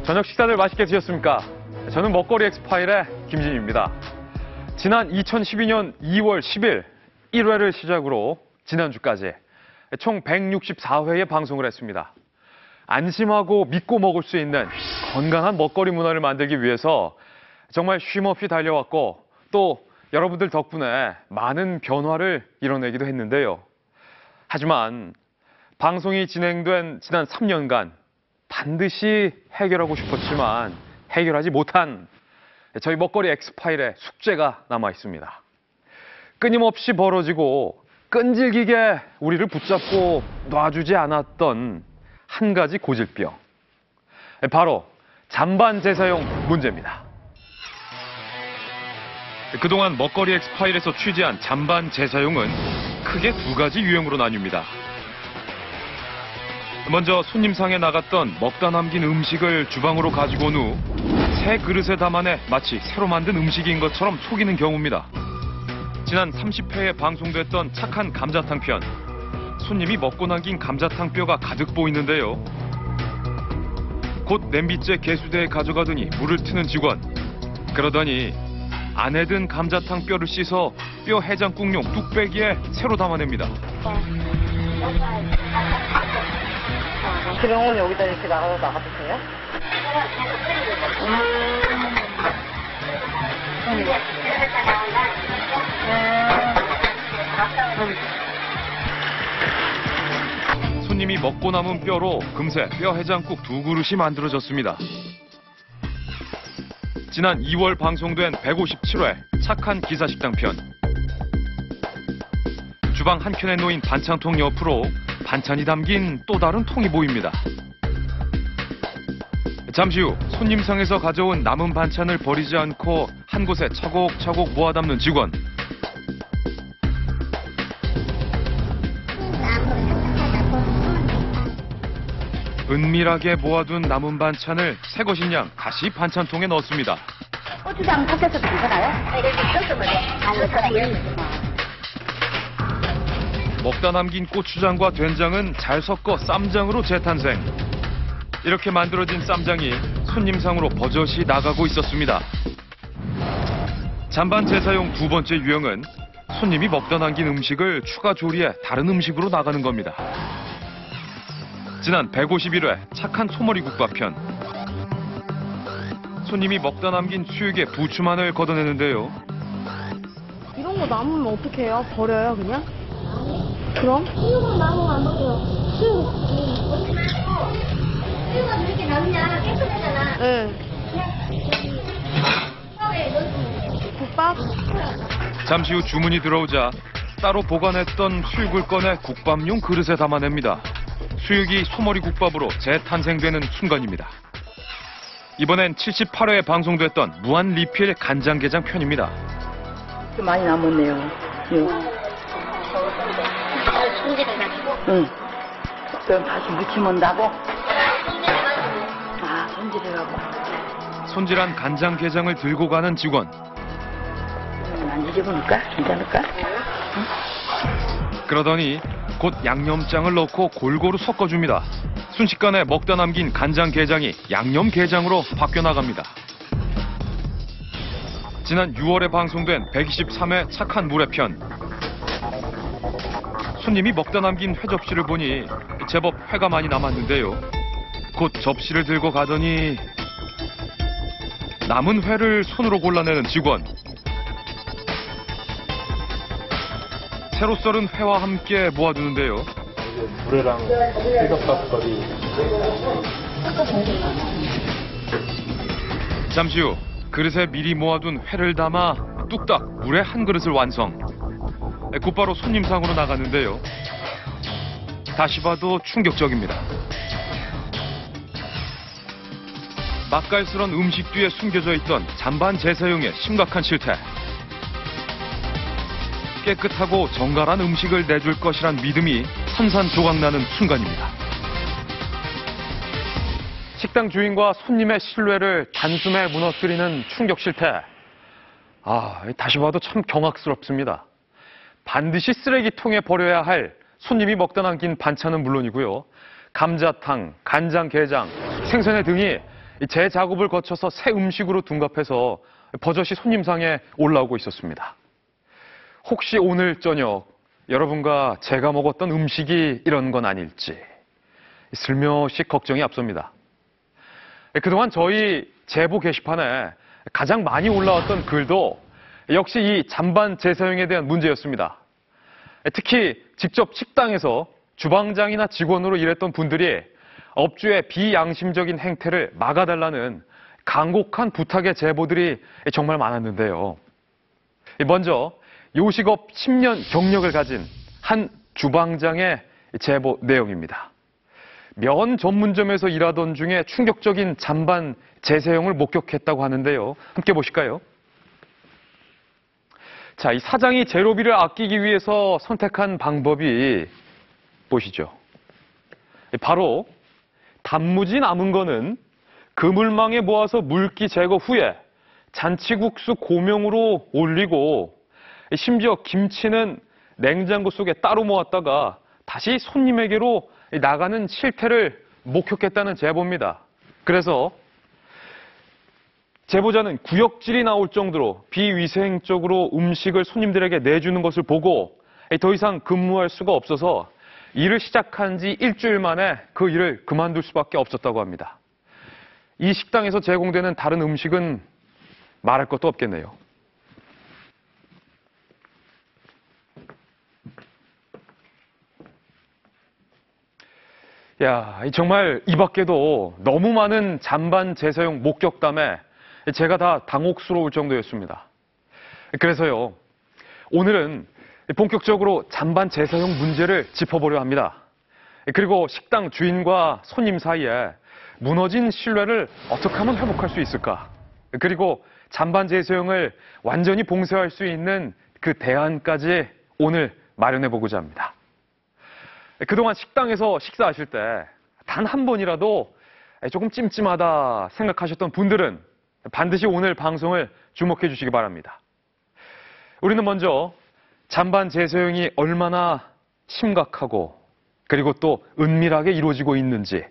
저녁 식사들 맛있게 드셨습니까? 저는 먹거리 엑스파일의 김진입니다. 지난 2012년 2월 10일 1회를 시작으로 지난주까지 총 164회의 방송을 했습니다. 안심하고 믿고 먹을 수 있는 건강한 먹거리 문화를 만들기 위해서 정말 쉼없이 달려왔고 또 여러분들 덕분에 많은 변화를 이뤄내기도 했는데요. 하지만 방송이 진행된 지난 3년간 반드시 해결하고 싶었지만 해결하지 못한 저희 먹거리 엑스파일의 숙제가 남아 있습니다. 끊임없이 벌어지고 끈질기게 우리를 붙잡고 놔주지 않았던 한 가지 고질병. 바로 잔반 제사용 문제입니다. 그동안 먹거리 엑스파일에서 취재한 잔반 제사용은 크게 두 가지 유형으로 나뉩니다. 먼저 손님상에 나갔던 먹다 남긴 음식을 주방으로 가지고 온 후 새 그릇에 담아내 마치 새로 만든 음식인 것처럼 속이는 경우입니다. 지난 30회에 방송됐던 착한 감자탕 편. 손님이 먹고 남긴 감자탕 뼈가 가득 보이는데요. 곧 냄비째 개수대에 가져가더니 물을 트는 직원. 그러더니 안에 든 감자탕 뼈를 씻어 뼈 해장국용 뚝배기에 새로 담아냅니다. 그러면 여기다 이렇게 나가주세요. 손님이 먹고 남은 뼈로 금세 뼈 해장국 2그릇이 만들어졌습니다. 지난 2월 방송된 157회 착한 기사식당 편. 주방 한켠에 놓인 반찬통 옆으로 반찬이 담긴 또 다른 통이 보입니다. 잠시 후 손님상에서 가져온 남은 반찬을 버리지 않고 한 곳에 차곡차곡 모아 담는 직원. 은밀하게 모아둔 남은 반찬을 새 것인 양 다시 반찬통에 넣습니다. 고추장 섞여서 괜찮아요? 먹다 남긴 고추장과 된장은 잘 섞어 쌈장으로 재탄생. 이렇게 만들어진 쌈장이 손님상으로 버젓이 나가고 있었습니다. 잔반 제사용 두 번째 유형은 손님이 먹다 남긴 음식을 추가 조리해 다른 음식으로 나가는 겁니다. 지난 151회 착한 소머리국밥 편. 손님이 먹다 남긴 수육에 부추만을 걷어내는데요. 이런 거 남으면 어떻게 해요? 버려요 그냥? 그럼? 수육은 남으면 안 먹어요. 수육 수육은 이렇게 남으면 깨끗하잖아. 네. 국밥? 잠시 후 주문이 들어오자 따로 보관했던 수육을 꺼내 국밥용 그릇에 담아냅니다. 수육이 소머리국밥으로 재탄생되는 순간입니다. 이번엔 78회에 방송됐던 무한 리필 간장게장 편입니다. 좀 많이 남았네요. 손질을 가지고. 응. 그럼 다시 무치면 나고. 아, 손질해가고. 손질한 간장게장을 들고 가는 직원. 안 뒤집어놓을까? 괜찮을까? 응? 그러더니 곧 양념장을 넣고 골고루 섞어줍니다. 순식간에 먹다 남긴 간장게장이 양념게장으로 바뀌어나갑니다. 지난 6월에 방송된 123회 착한 물회 편. 손님이 먹다 남긴 회 접시를 보니 제법 회가 많이 남았는데요. 곧 접시를 들고 가더니 남은 회를 손으로 골라내는 직원. 새로 썰은 회와 함께 모아두는데요. 물회랑 회덮밥거리. 잠시 후 그릇에 미리 모아둔 회를 담아 뚝딱 물회 한 그릇을 완성. 곧바로 손님상으로 나갔는데요. 다시 봐도 충격적입니다. 맛깔스런 음식 뒤에 숨겨져 있던 잔반 제사용의 심각한 실태. 깨끗하고 정갈한 음식을 내줄 것이란 믿음이 산산조각나는 순간입니다. 식당 주인과 손님의 신뢰를 단숨에 무너뜨리는 충격 실태. 다시 봐도 참 경악스럽습니다. 반드시 쓰레기통에 버려야 할 손님이 먹다 남긴 반찬은 물론이고요. 감자탕, 간장게장, 생선회 등이 재작업을 거쳐서 새 음식으로 둔갑해서 버젓이 손님상에 올라오고 있었습니다. 혹시 오늘 저녁 여러분과 제가 먹었던 음식이 이런 건 아닐지 슬며시 걱정이 앞섭니다. 그동안 저희 제보 게시판에 가장 많이 올라왔던 글도 역시 이 잔반 재사용에 대한 문제였습니다. 특히 직접 식당에서 주방장이나 직원으로 일했던 분들이 업주의 비양심적인 행태를 막아달라는 간곡한 부탁의 제보들이 정말 많았는데요. 먼저 요식업 10년 경력을 가진 한 주방장의 제보 내용입니다. 면 전문점에서 일하던 중에 충격적인 잔반 재사용을 목격했다고 하는데요. 함께 보실까요? 자, 이 사장이 재료비를 아끼기 위해서 선택한 방법이 보시죠. 바로 단무지 남은 거는 그물망에 모아서 물기 제거 후에 잔치국수 고명으로 올리고 심지어 김치는 냉장고 속에 따로 모았다가 다시 손님에게로 나가는 실태를 목격했다는 제보입니다. 그래서 제보자는 구역질이 나올 정도로 비위생적으로 음식을 손님들에게 내주는 것을 보고 더 이상 근무할 수가 없어서 일을 시작한 지 일주일 만에 그 일을 그만둘 수밖에 없었다고 합니다. 이 식당에서 제공되는 다른 음식은 말할 것도 없겠네요. 야, 정말 이 밖에도 너무 많은 잔반 재사용 목격담에 제가 다 당혹스러울 정도였습니다. 그래서요, 오늘은 본격적으로 잔반 재사용 문제를 짚어보려 합니다. 그리고 식당 주인과 손님 사이에 무너진 신뢰를 어떻게 하면 회복할 수 있을까? 그리고 잔반 재사용을 완전히 봉쇄할 수 있는 그 대안까지 오늘 마련해보고자 합니다. 그동안 식당에서 식사하실 때 단 한 번이라도 조금 찜찜하다 생각하셨던 분들은 반드시 오늘 방송을 주목해 주시기 바랍니다. 우리는 먼저 잔반 재사용이 얼마나 심각하고 그리고 또 은밀하게 이루어지고 있는지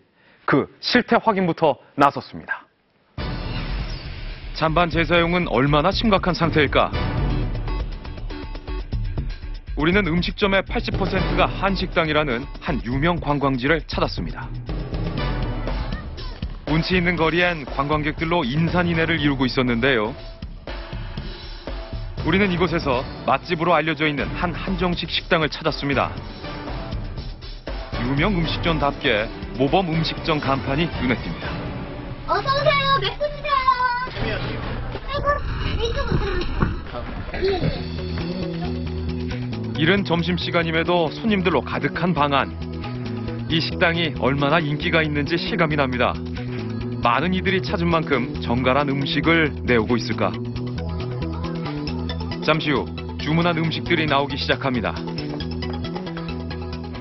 그 실태 확인부터 나섰습니다. 잔반 재사용은 얼마나 심각한 상태일까? 우리는 음식점의 80%가 한식당이라는 한 유명 관광지를 찾았습니다. 운치 있는 거리엔 관광객들로 인산인해를 이루고 있었는데요. 우리는 이곳에서 맛집으로 알려져 있는 한 한정식 식당을 찾았습니다. 유명 음식점답게 모범 음식점 간판이 눈에 띕니다. 어서오세요. 몇 분이세요? 아이고, 이쪽으로. 이른 점심시간임에도 손님들로 가득한 방안. 이 식당이 얼마나 인기가 있는지 실감이 납니다. 많은 이들이 찾은 만큼 정갈한 음식을 내오고 있을까? 잠시 후 주문한 음식들이 나오기 시작합니다.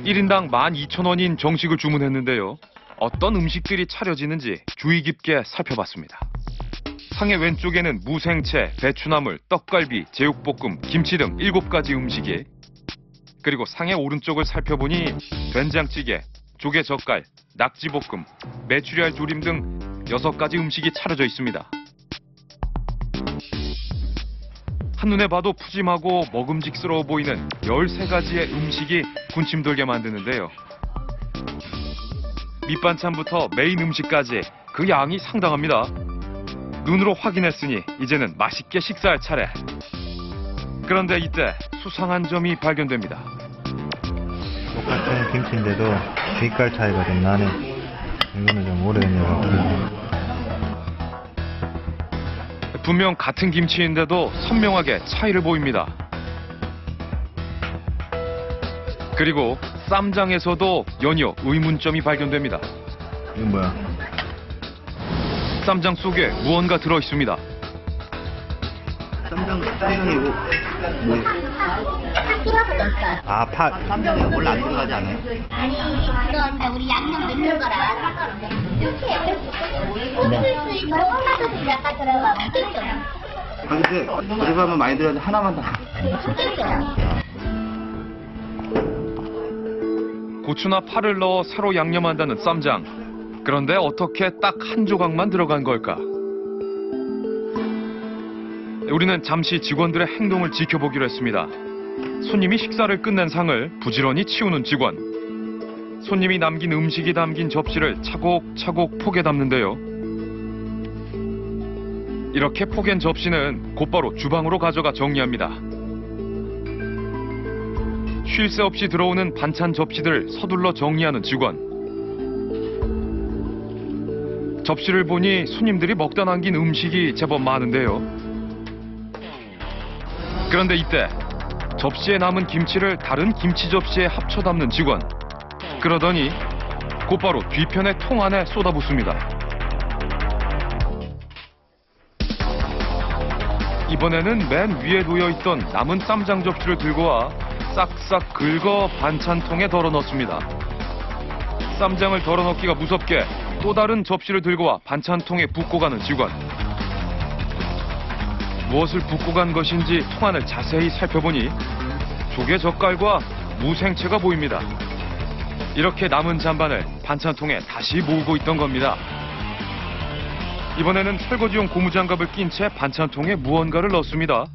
1인당 12,000원인 정식을 주문했는데요. 어떤 음식들이 차려지는지 주의 깊게 살펴봤습니다. 상의 왼쪽에는 무생채, 배추나물, 떡갈비, 제육볶음, 김치 등 7가지 음식이, 그리고 상의 오른쪽을 살펴보니 된장찌개, 조개젓갈, 낙지볶음, 메추리알 조림 등 6가지 음식이 차려져 있습니다. 한눈에 봐도 푸짐하고 먹음직스러워 보이는 13가지의 음식이 군침 돌게 만드는데요. 밑반찬부터 메인 음식까지 그 양이 상당합니다. 눈으로 확인했으니 이제는 맛있게 식사할 차례. 그런데 이때 수상한 점이 발견됩니다. 똑같은 김치인데도 빛깔 차이가 좀 나네. 이거는 좀 오래된 것 같고. 분명 같은 김치인데도 선명하게 차이를 보입니다. 그리고 쌈장에서도 연이어 의문점이 발견됩니다. 이건 뭐야? 쌈장 속에 무언가 들어있습니다. 쌈장이 뭐? 아, 쌈장에 원래 안 들어가지 않아요? 아니, 그런데 우리 양념 넣는 거라. 이렇게 수 있는 하나도 약간 들어가면 되죠. 아, 근데 들어가면 많이 들어가는데 하나만 다. 고추나 파를 넣어 새로 양념한다는 쌈장. 그런데 어떻게 딱 한 조각만 들어간 걸까? 우리는 잠시 직원들의 행동을 지켜보기로 했습니다. 손님이 식사를 끝낸 상을 부지런히 치우는 직원. 손님이 남긴 음식이 담긴 접시를 차곡차곡 포개 담는데요. 이렇게 포갠 접시는 곧바로 주방으로 가져가 정리합니다. 쉴 새 없이 들어오는 반찬 접시들을 서둘러 정리하는 직원. 접시를 보니 손님들이 먹다 남긴 음식이 제법 많은데요. 그런데 이때 접시에 남은 김치를 다른 김치 접시에 합쳐 담는 직원. 그러더니 곧바로 뒤편의 통 안에 쏟아붓습니다. 이번에는 맨 위에 놓여있던 남은 쌈장 접시를 들고 와 싹싹 긁어 반찬통에 덜어 넣습니다. 쌈장을 덜어 넣기가 무섭게 또 다른 접시를 들고 와 반찬통에 붓고 가는 직원. 무엇을 붓고 간 것인지 통 안을 자세히 살펴보니 조개 젓갈과 무생채가 보입니다. 이렇게 남은 잔반을 반찬통에 다시 모으고 있던 겁니다. 이번에는 설거지용 고무장갑을 낀 채 반찬통에 무언가를 넣습니다.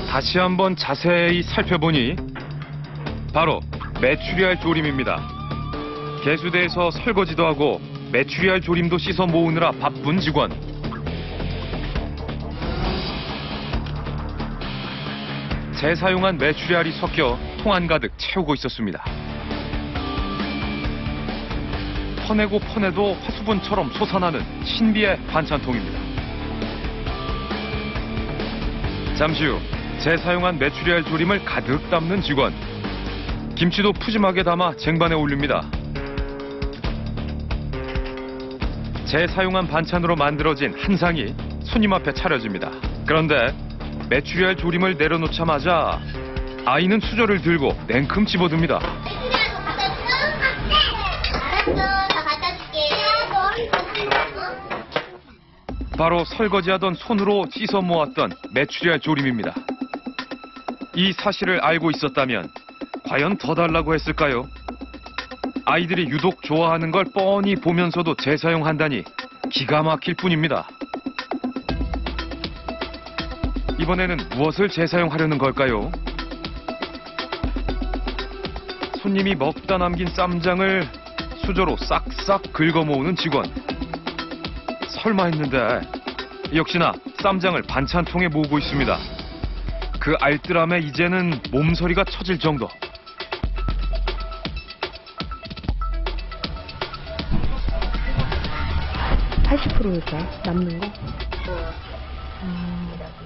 다시 한번 자세히 살펴보니 바로 메추리알 조림입니다. 개수대에서 설거지도 하고 메추리알 조림도 씻어 모으느라 바쁜 직원. 재사용한 메추리알이 섞여 통 안 가득 채우고 있었습니다. 퍼내고 퍼내도 화수분처럼 솟아나는 신비의 반찬통입니다. 잠시 후 재사용한 메추리알 조림을 가득 담는 직원. 김치도 푸짐하게 담아 쟁반에 올립니다. 재사용한 반찬으로 만들어진 한 상이 손님 앞에 차려집니다. 그런데 메추리알 조림을 내려놓자마자 아이는 수저를 들고 냉큼 집어듭니다. 바로 설거지하던 손으로 씻어 모았던 메추리알 조림입니다. 이 사실을 알고 있었다면 과연 더 달라고 했을까요? 아이들이 유독 좋아하는 걸 뻔히 보면서도 재사용한다니 기가 막힐 뿐입니다. 이번에는 무엇을 재사용하려는 걸까요? 손님이 먹다 남긴 쌈장을 수저로 싹싹 긁어 모으는 직원. 설마 했는데 역시나 쌈장을 반찬통에 모으고 있습니다. 그 알뜰함에 이제는 몸서리가 쳐질 정도. (80%일까요) 남는 거?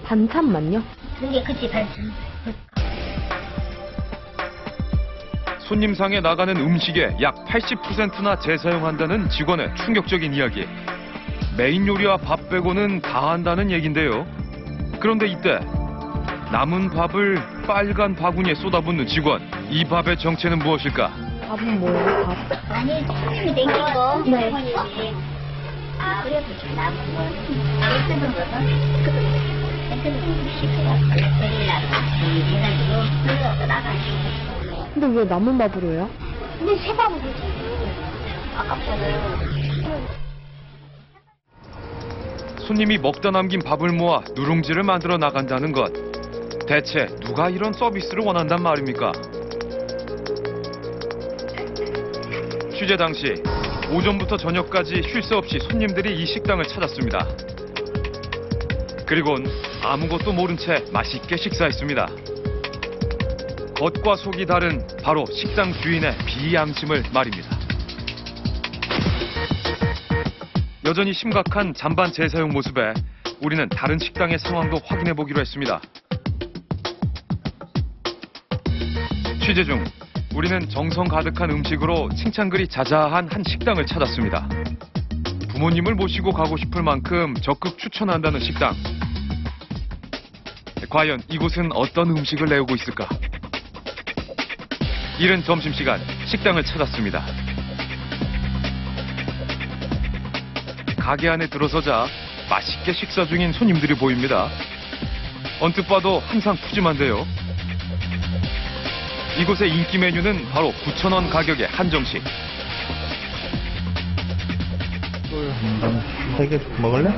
반찬만요? 그게 그치 반찬. 손님상에 나가는 음식의 약 80%나 재사용한다는 직원의 충격적인 이야기. 메인 요리와 밥 빼고는 다 한다는 얘긴데요. 그런데 이때 남은 밥을 빨간 바구니에 쏟아붓는 직원. 이 밥의 정체는 무엇일까? 밥은 뭐예요? 밥? 아니 손님이 땡긴 거. 네. 아 그래서 좀 남은 거. 예쁘던 거는 예쁘던 거 씻어갖고 버리려고 해가지고 흘러서 나가시고. 근데 왜 남은 밥으로 해요? 근데 새 밥은 아깝잖아요. 손님이 먹다 남긴 밥을 모아 누룽지를 만들어 나간다는 것. 대체 누가 이런 서비스를 원한단 말입니까? 취재 당시 오전부터 저녁까지 쉴 새 없이 손님들이 이 식당을 찾았습니다. 그리곤 아무것도 모른 채 맛있게 식사했습니다. 겉과 속이 다른 바로 식당 주인의 비양심을 말입니다. 여전히 심각한 잔반 재사용 모습에 우리는 다른 식당의 상황도 확인해 보기로 했습니다. 취재 중 우리는 정성 가득한 음식으로 칭찬글이 자자한 한 식당을 찾았습니다. 부모님을 모시고 가고 싶을 만큼 적극 추천한다는 식당. 과연 이곳은 어떤 음식을 내오고 있을까? 이른 점심시간 식당을 찾았습니다. 가게 안에 들어서자 맛있게 식사 중인 손님들이 보입니다. 언뜻 봐도 항상 푸짐한데요. 이곳의 인기 메뉴는 바로 9,000원 가격의 한정식. 3개 먹을래?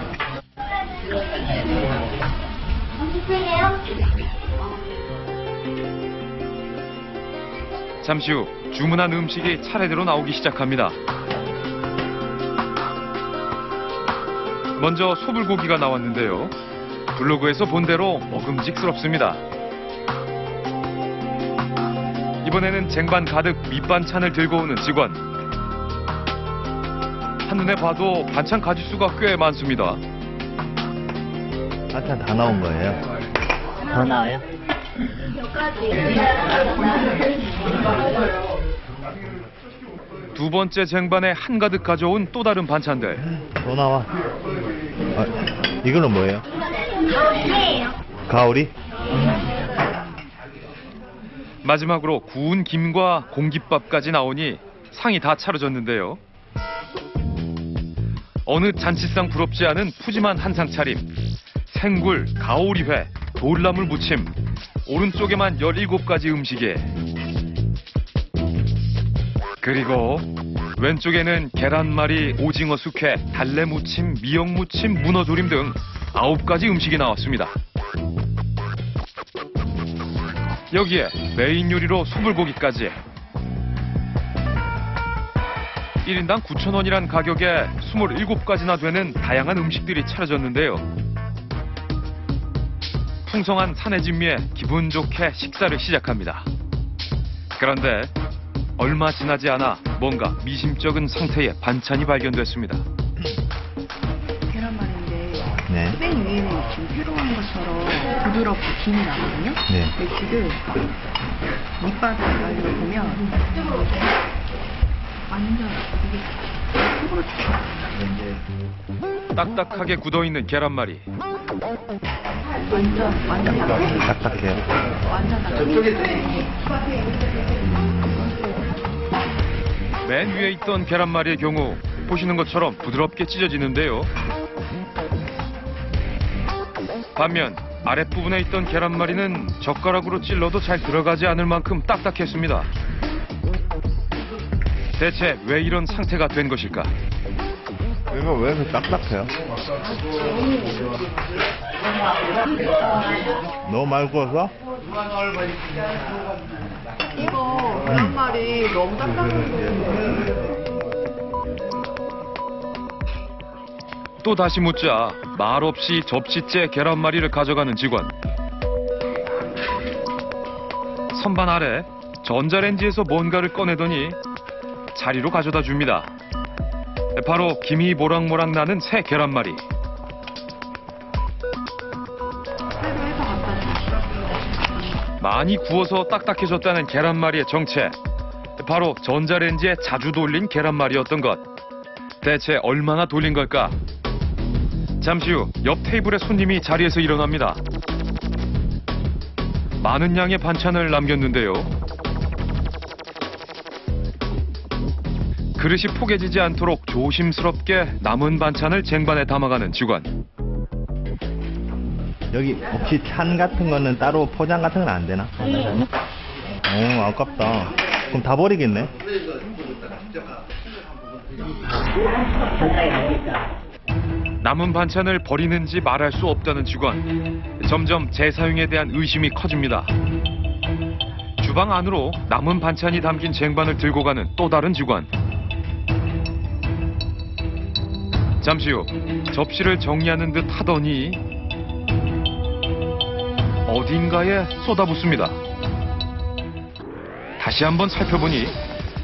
잠시 후 주문한 음식이 차례대로 나오기 시작합니다. 먼저 소불고기가 나왔는데요. 블로그에서 본 대로 먹음직스럽습니다. 이번에는 쟁반 가득 밑반찬을 들고 오는 직원. 한눈에 봐도 반찬 가짓수가 꽤 많습니다. 반찬 다 나온 거예요? 더 나와요? 두 번째 쟁반에 한가득 가져온 또 다른 반찬들. 또 나와. 이거는 뭐예요? 가오리? 마지막으로 구운 김과 공깃밥까지 나오니 상이 다 차려졌는데요. 어느 잔치상 부럽지 않은 푸짐한 한상 차림. 생굴, 가오리회, 돌나물 무침, 오른쪽에만 17가지 음식에 그리고 왼쪽에는 계란말이, 오징어 숙회, 달래 무침, 미역 무침, 문어조림 등 9가지 음식이 나왔습니다. 여기에 메인 요리로 소불고기까지 1인당 9,000원이란 가격에 27가지나 되는 다양한 음식들이 차려졌는데요. 풍성한 산의 진미에 기분 좋게 식사를 시작합니다. 그런데 얼마 지나지 않아 뭔가 미심쩍은 상태의 반찬이 발견됐습니다. 계란말인데 네. 맨 위에는 지금 새로운 것처럼 부드럽고 김이 나거든요. 네. 근데 지금 밑바닥 말로 보면 완전 이게 속으로 딱딱하게 굳어있는 계란말이. 완전 딱딱해요. 완전 맨 위에 있던 계란말이의 경우 보시는 것처럼 부드럽게 찢어지는데요. 반면 아랫부분에 있던 계란말이는 젓가락으로 찔러도 잘 들어가지 않을 만큼 딱딱했습니다. 대체 왜 이런 상태가 된 것일까? 이거 왜 이렇게 딱딱해요? 너무 많이 구워서? 이거 계란말이 너무 딱딱해. 또 다시 묻자 말없이 접시째 계란말이를 가져가는 직원. 선반 아래 전자레인지에서 뭔가를 꺼내더니 자리로 가져다 줍니다. 바로 김이 모락모락 나는 새 계란말이. 많이 구워서 딱딱해졌다는 계란말이의 정체. 바로 전자레인지에 자주 돌린 계란말이였던 것. 대체 얼마나 돌린 걸까? 잠시 후 옆 테이블의 손님이 자리에서 일어납니다. 많은 양의 반찬을 남겼는데요. 그릇이 포개지지 않도록 조심스럽게 남은 반찬을 쟁반에 담아가는 직원. 여기 혹시 찬 같은 거는 따로 포장 같은 건 안 되나? 오, 아깝다. 그럼 다 버리겠네? 남은 반찬을 버리는지 말할 수 없다는 직원. 점점 재사용에 대한 의심이 커집니다. 주방 안으로 남은 반찬이 담긴 쟁반을 들고 가는 또 다른 직원. 잠시 후 접시를 정리하는 듯 하더니 어딘가에 쏟아붓습니다. 다시 한번 살펴보니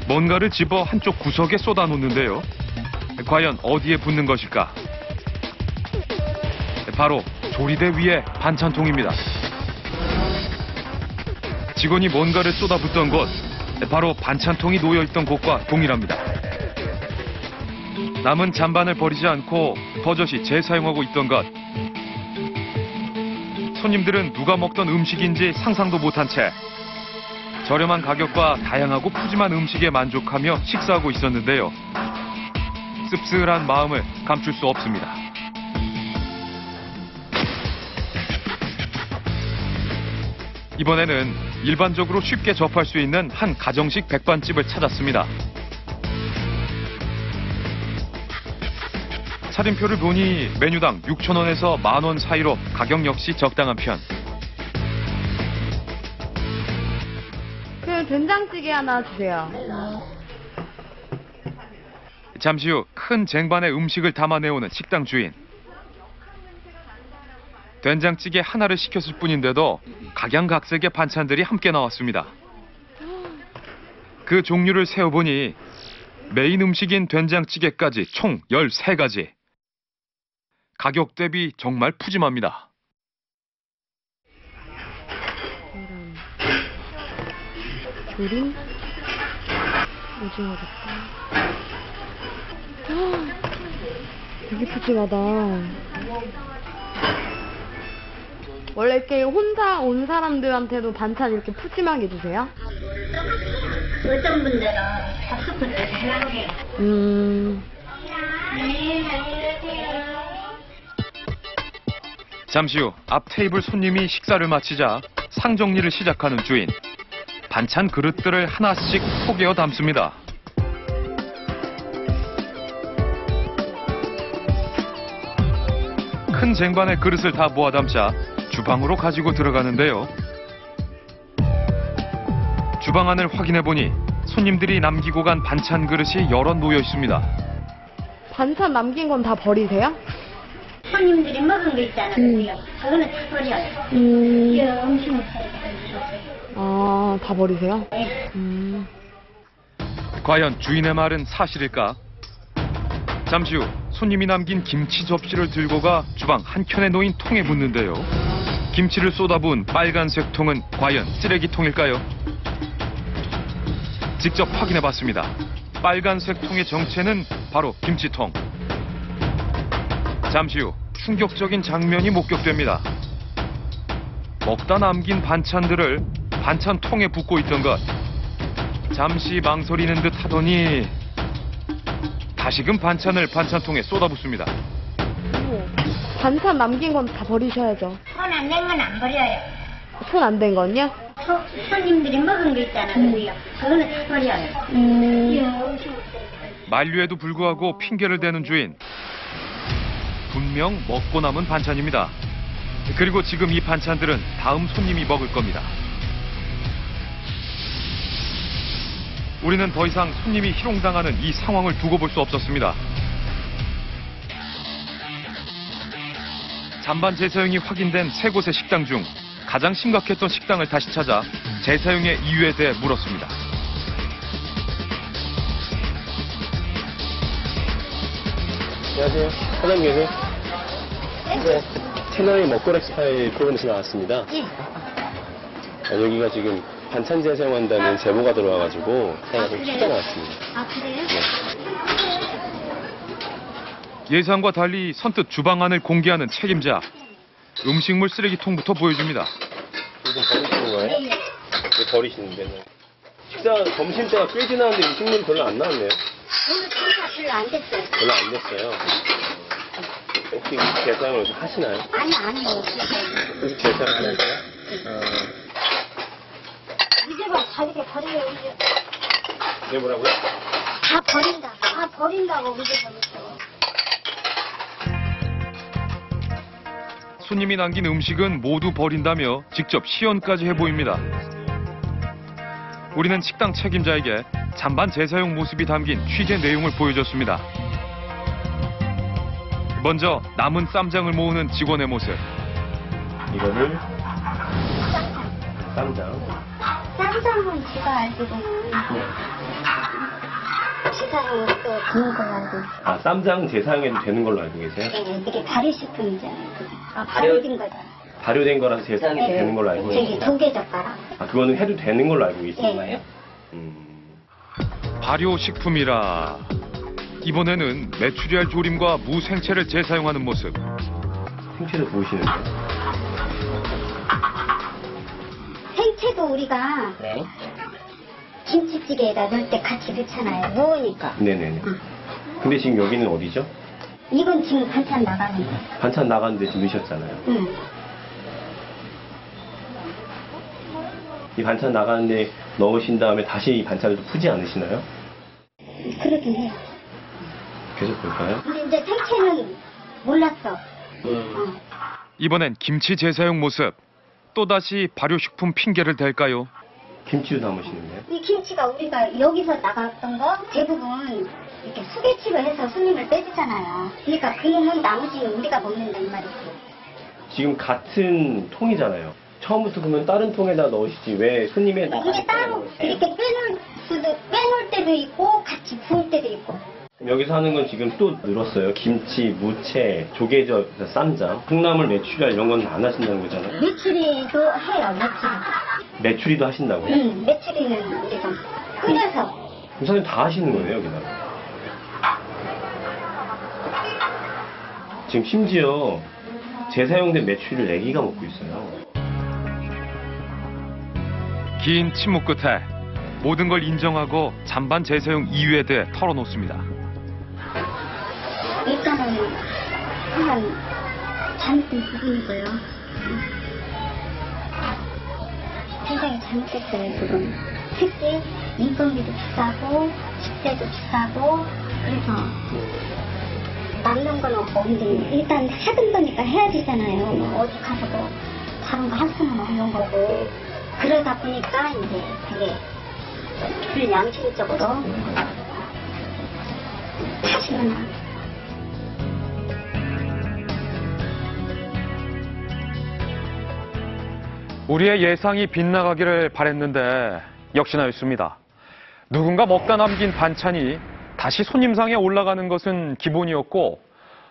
뭔가를 집어 한쪽 구석에 쏟아놓는데요. 과연 어디에 붓는 것일까? 바로 조리대 위에 반찬통입니다. 직원이 뭔가를 쏟아붓던 곳, 바로 반찬통이 놓여있던 곳과 동일합니다. 남은 잔반을 버리지 않고 버젓이 재사용하고 있던 것. 손님들은 누가 먹던 음식인지 상상도 못한 채 저렴한 가격과 다양하고 푸짐한 음식에 만족하며 식사하고 있었는데요. 씁쓸한 마음을 감출 수 없습니다. 이번에는 일반적으로 쉽게 접할 수 있는 한 가정식 백반집을 찾았습니다. 차림표를 보니 메뉴당 6,000원에서 10,000원 사이로 가격 역시 적당한 편. 그 된장찌개 하나 주세요. 잠시 후 큰 쟁반에 음식을 담아내오는 식당 주인. 된장찌개 하나를 시켰을 뿐인데도 각양각색의 반찬들이 함께 나왔습니다. 그 종류를 세어보니 메인 음식인 된장찌개까지 총 13가지. 가격 대비 정말 푸짐합니다. 조림, 오징어 덮밥. 되게 푸짐하다. 원래 이렇게 혼자 온 사람들한테도 반찬 이렇게 푸짐하게 주세요? 어떤 분들은 밥솥을 해놔요. 잠시 후 앞 테이블 손님이 식사를 마치자 상 정리를 시작하는 주인. 반찬 그릇들을 하나씩 포개어 담습니다. 큰 쟁반에 그릇을 다 모아 담자 주방으로 가지고 들어가는데요. 주방 안을 확인해 보니 손님들이 남기고 간 반찬 그릇이 여러 놓여 있습니다. 반찬 남긴 건 다 버리세요? 손님들이 먹은 거 있잖아요. 그거는 다 버려요. 이 음식은 아, 다 버리세요? 과연 주인의 말은 사실일까? 잠시 후 손님이 남긴 김치 접시를 들고 가 주방 한켠에 놓인 통에 붓는데요. 김치를 쏟아부은 빨간색 통은 과연 쓰레기통일까요? 직접 확인해봤습니다. 빨간색 통의 정체는 바로 김치통. 잠시 후 충격적인 장면이 목격됩니다. 먹다 남긴 반찬들을 반찬통에 붓고 있던 것. 잠시 망설이는 듯 하더니 다시금 반찬을 반찬통에 쏟아붓습니다. 반찬 남긴 건 다 버리셔야죠. 손 안 된 건 안 버려요. 손 안 된 건요? 손님들이 먹은 거 있잖아요. 그거는 다 버려요. 만류에도 불구하고 핑계를 대는 주인. 분명 먹고 남은 반찬입니다. 그리고 지금 이 반찬들은 다음 손님이 먹을 겁니다. 우리는 더 이상 손님이 희롱당하는 이 상황을 두고 볼 수 없었습니다. 잔반 재사용이 확인된 세 곳의 식당 중 가장 심각했던 식당을 다시 찾아 재사용의 이유에 대해 물었습니다. 안녕하세요. 사장님 계세요? 네. 채널이 먹거리 스타일 프로그램에서 나왔습니다. 여기가 지금 반찬 재사용한다는 제보가 들어와가지고 제가 좀 찾아나왔습니다. 아, 그래요? 예상과 달리 선뜻 주방 안을 공개하는 책임자. 음식물 쓰레기통부터 보여줍니다. 이거 버리시는 거예요? 이거 버리시는데. 식사 점심때가 꽤 지났는데 음식물이 별로 안 나왔네요. 오늘 진짜 별로 안 됐어요. 별로 안 됐어요. 혹시 재사용을 하시나요? 아니, 안 해요. 혹시 재사용 안 하세요? 이제가 자기가 버려요, 이제. 네, 뭐라고요? 다 버린다. 다 버린다고 이제 버렸어. 손님이 남긴 음식은 모두 버린다며 직접 시연까지 해보입니다. 우리는 식당 책임자에게 잔반 재사용 모습이 담긴 취재 내용을 보여줬습니다. 먼저 남은 쌈장을 모으는 직원의 모습. 이거를 쌈장. 쌈장은 제가 알기로는 재사용은 또 되는 걸로 알고 있어요. 아, 쌈장 재사용해도 되는 걸로 알고 계세요? 네, 이게 발효식품이잖아요. 아, 발효된 거잖아요. 발효된 거라서 재사용이 네. 되는 걸로 알고 저기 계세요? 동계젓가락. 아, 그거는 해도 되는 걸로 알고 계신 네. 거예요? 발효식품이라. 이번에는 메추리알 조림과 무 생채를 재사용하는 모습. 생채를 보이시는데요? 생채도 우리가 네. 김치찌개에다 넣을 때 같이 넣잖아요. 무으니까. 네네네. 근데 지금 여기는 어디죠? 이건 지금 반찬 나가는 거. 반찬 나가는데 지금 넣으셨잖아요. 응. 이 반찬 나가는데 넣으신 다음에 다시 이 반찬을 또 푸지 않으시나요? 그러긴 해요. 계속 볼까요? 근데 이제 생채는 몰랐어. 이번엔 김치 재사용 모습. 또다시 발효식품 핑계를 댈까요? 김치도 담으시는데요? 이 김치가 우리가 여기서 나갔던 거 대부분 이렇게 수개치로 해서 손님을 빼주잖아요. 그러니까 그 놈은 나머지는 우리가 먹는단 말이지. 지금 같은 통이잖아요. 처음부터 그러면 다른 통에다 넣으시지 왜 손님의 이게 따로 이렇게 빼놓을 때도 있고 같이 부을 때도 있고. 여기서 하는 건 지금 또 늘었어요. 김치, 무채, 조개젓, 쌈장, 콩나물, 메추리알 이런 건 안 하신다는 거잖아요. 메추리도 해요, 메추리도 하신다고요? 응, 메추리는 우리가 끓여서. 선생님 다 하시는 거예요, 여기다. 지금 심지어 재사용된 메추리를 애기가 먹고 있어요. 긴 침묵 끝에 모든 걸 인정하고 잔반 재사용 이유에 대해 털어놓습니다. 일단은 그냥 잘못된 부분이고요. 굉장히 잘못됐어요, 지금. 특히 인건비도 비싸고 식대도 비싸고 그래서 남는 건 없는데 일단 하던 거니까 해야 되잖아요. 어디 가서 뭐 다른 거 할 수는 없는 거고 그러다 보니까 이제 되게 불양심적으로 하시거나 우리의 예상이 빗나가기를 바랬는데 역시나였습니다. 누군가 먹다 남긴 반찬이 다시 손님상에 올라가는 것은 기본이었고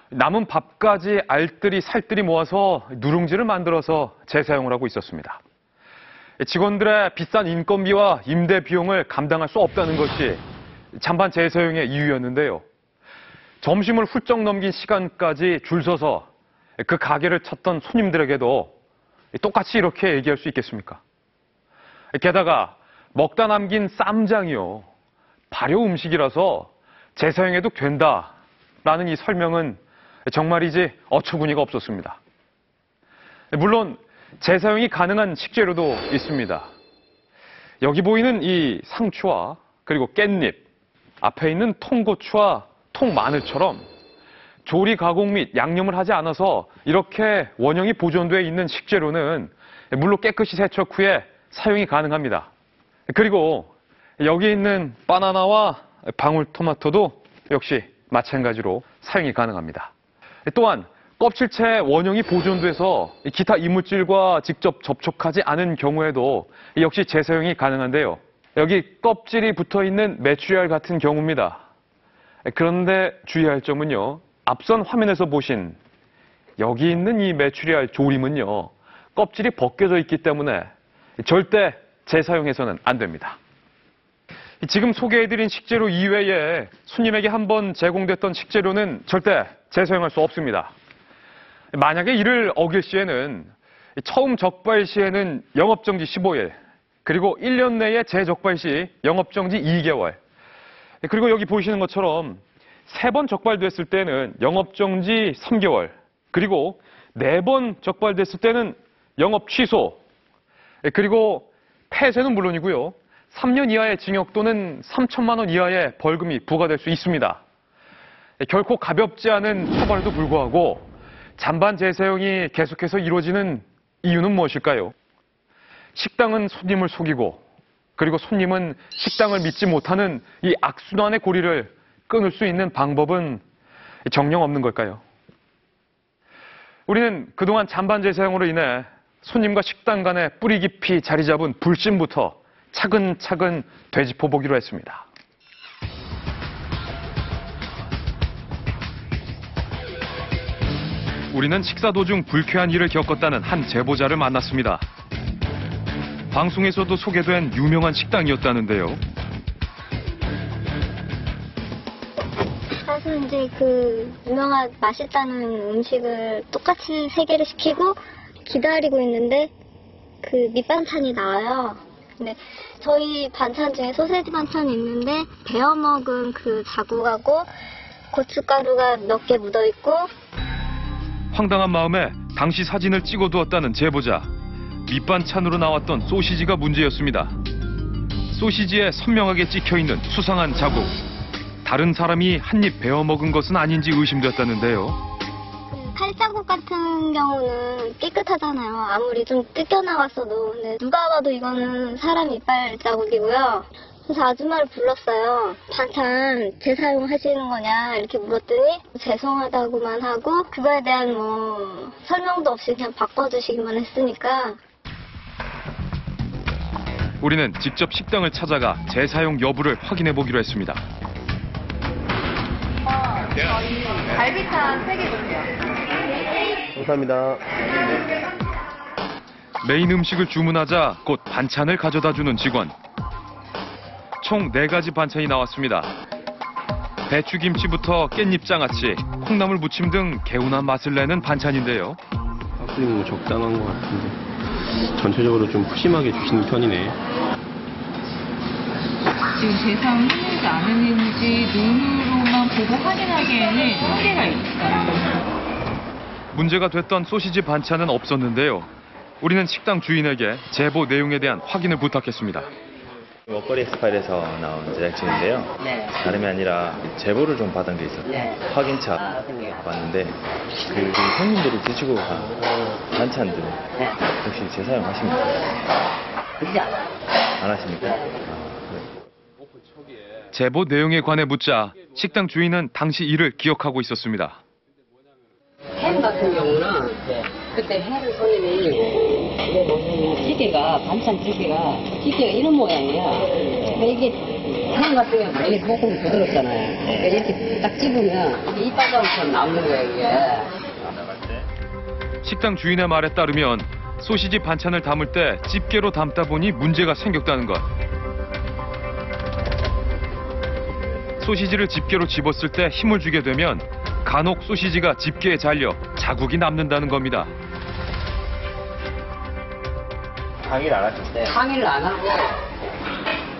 남은 밥까지 알뜰히 살뜰히 모아서 누룽지를 만들어서 재사용을 하고 있었습니다. 직원들의 비싼 인건비와 임대 비용을 감당할 수 없다는 것이 잔반 재사용의 이유였는데요. 점심을 훌쩍 넘긴 시간까지 줄 서서 그 가게를 찾던 손님들에게도 똑같이 이렇게 얘기할 수 있겠습니까? 게다가 먹다 남긴 쌈장이요. 발효 음식이라서 재사용해도 된다라는 이 설명은 정말이지 어처구니가 없었습니다. 물론 재사용이 가능한 식재료도 있습니다. 여기 보이는 이 상추와 그리고 깻잎, 앞에 있는 통고추와 통마늘처럼 조리 가공 및 양념을 하지 않아서 이렇게 원형이 보존되어 있는 식재료는 물로 깨끗이 세척 후에 사용이 가능합니다. 그리고 여기 있는 바나나와 방울토마토도 역시 마찬가지로 사용이 가능합니다. 또한 껍질째 원형이 보존돼서 기타 이물질과 직접 접촉하지 않은 경우에도 역시 재사용이 가능한데요. 여기 껍질이 붙어있는 메추리알 같은 경우입니다. 그런데 주의할 점은요. 앞선 화면에서 보신 여기 있는 이 메추리알 조림은요. 껍질이 벗겨져 있기 때문에 절대 재사용해서는 안 됩니다. 지금 소개해드린 식재료 이외에 손님에게 한번 제공됐던 식재료는 절대 재사용할 수 없습니다. 만약에 이를 어길 시에는 처음 적발 시에는 영업정지 15일, 그리고 1년 내에 재적발 시 영업정지 2개월, 그리고 여기 보시는 것처럼 3번 적발됐을 때는 영업정지 3개월, 그리고 4번 적발됐을 때는 영업 취소, 그리고 폐쇄는 물론이고요. 3년 이하의 징역 또는 3천만 원 이하의 벌금이 부과될 수 있습니다. 결코 가볍지 않은 처벌에도 불구하고 잔반 재사용이 계속해서 이루어지는 이유는 무엇일까요? 식당은 손님을 속이고 그리고 손님은 식당을 믿지 못하는 이 악순환의 고리를 끊을 수 있는 방법은 정녕 없는 걸까요? 우리는 그동안 잔반 재사용으로 인해 손님과 식당 간에 뿌리 깊이 자리 잡은 불신부터 차근차근 되짚어 보기로 했습니다. 우리는 식사 도중 불쾌한 일을 겪었다는 한 제보자를 만났습니다. 방송에서도 소개된 유명한 식당이었다는데요. 사실 이제 그 유명한 맛있다는 음식을 똑같이 3개를 시키고 기다리고 있는데 그 밑반찬이 나와요. 근데 저희 반찬 중에 소세지 반찬이 있는데 베어 먹은 그 자국하고 고춧가루가 몇 개 묻어 있고. 황당한 마음에 당시 사진을 찍어두었다는 제보자. 밑반찬으로 나왔던 소시지가 문제였습니다. 소시지에 선명하게 찍혀있는 수상한 자국. 다른 사람이 한 입 베어 먹은 것은 아닌지 의심됐다는데요. 팔자국 같은 경우는 깨끗하잖아요. 아무리 좀 뜯겨나갔어도. 근데 누가 봐도 이거는 사람 이빨 자국이고요. 그래서 아줌마를 불렀어요. 반찬 재사용하시는 거냐 이렇게 물었더니 죄송하다고만 하고 그거에 대한 뭐 설명도 없이 그냥 바꿔주시기만 했으니까. 우리는 직접 식당을 찾아가 재사용 여부를 확인해 보기로 했습니다. 갈비탕 3개 주세요. 감사합니다. 메인 음식을 주문하자 곧 반찬을 가져다주는 직원. 총 4가지 반찬이 나왔습니다. 배추김치부터 깻잎장아찌, 콩나물 무침 등 개운한 맛을 내는 반찬인데요. 확실히 뭐 적당한 것 같은데 전체적으로 좀 푸짐하게 주시는 편이네. 지금 재사용했는지 안 했는지 눈으로만 보고 확인하기에는 한계가 있어요. 문제가 됐던 소시지 반찬은 없었는데요. 우리는 식당 주인에게 제보 내용에 대한 확인을 부탁했습니다. 먹거리 엑스파일에서 나온 제작진인데요. 다름이 아니라 제보를 좀 받은 게 있어요. 확인차 봤는데 그 손님들이 드시고 간 반찬들 혹시 재사용하십니까? 안 하십니까? 제보 내용에 관해 묻자 식당 주인은 당시 일을 기억하고 있었습니다. 햄 같은 경우는 그때 햄 손님이 찌개가 반찬 찌개가 이런 모양이야. 근데 이게 햄 같은 경우는 이게 조금 부드럽잖아요. 그러니까 이렇게 딱 집으면 이게 이빨감처럼 나오는 거예요 이게. 식당 주인의 말에 따르면 소시지 반찬을 담을 때 집게로 담다 보니 문제가 생겼다는 것. 소시지를 집게로 집었을 때 힘을 주게 되면 간혹 소시지가 집게에 잘려 자국이 남는다는 겁니다. 항의를 안 하셨어요? 항의를 안 하고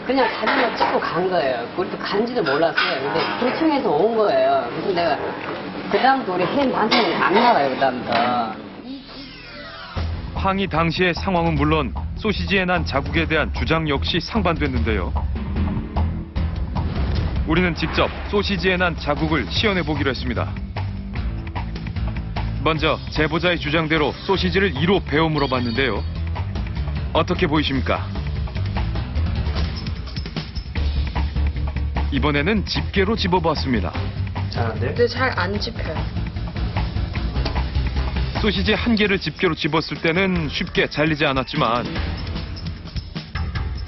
그냥 사진을 찍고 간 거예요. 그것도 간지도 몰랐어요. 근데 도청에서 온 거예요. 그래서 내가 그 다음부터 우리 햄 반찬이 안 나가요. 그 다음부터. 항의 당시의 상황은 물론 소시지에 난 자국에 대한 주장 역시 상반됐는데요. 우리는 직접 소시지에 난 자국을 시연해 보기로 했습니다. 먼저 제보자의 주장대로 소시지를 2로 베어 물어봤는데요. 어떻게 보이십니까? 이번에는 집게로 집어봤습니다. 근데 잘 안 집혀요. 소시지 한 개를 집게로 집었을 때는 쉽게 잘리지 않았지만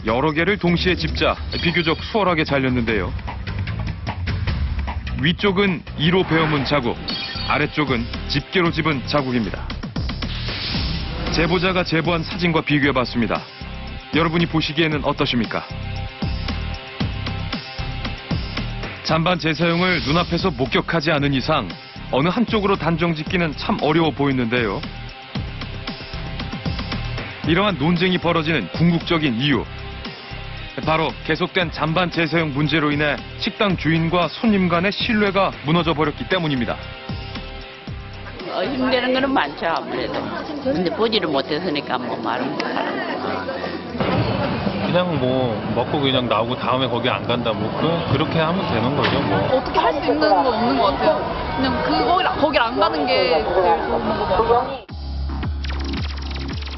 여러 개를 동시에 집자 비교적 수월하게 잘렸는데요. 위쪽은 2로 베어문 자국, 아래쪽은 집게로 집은 자국입니다. 제보자가 제보한 사진과 비교해봤습니다. 여러분이 보시기에는 어떠십니까? 잔반 재사용을 눈앞에서 목격하지 않은 이상 어느 한쪽으로 단정짓기는 참 어려워 보이는데요. 이러한 논쟁이 벌어지는 궁극적인 이유. 바로 계속된 잔반 재사용 문제로 인해 식당 주인과 손님 간의 신뢰가 무너져 버렸기 때문입니다. 힘드는 거는 많죠, 아무래도. 근데 보지를 못해서니까 뭐 말은 못하는 거. 그냥 뭐 먹고 그냥 나오고 다음에 거기 안 간다 뭐 그렇게 하면 되는 거죠 뭐. 어떻게 할 수 있는 건 없는 것 같아요. 그냥 거길 안 가는 게 제일 좋은 거 같아요.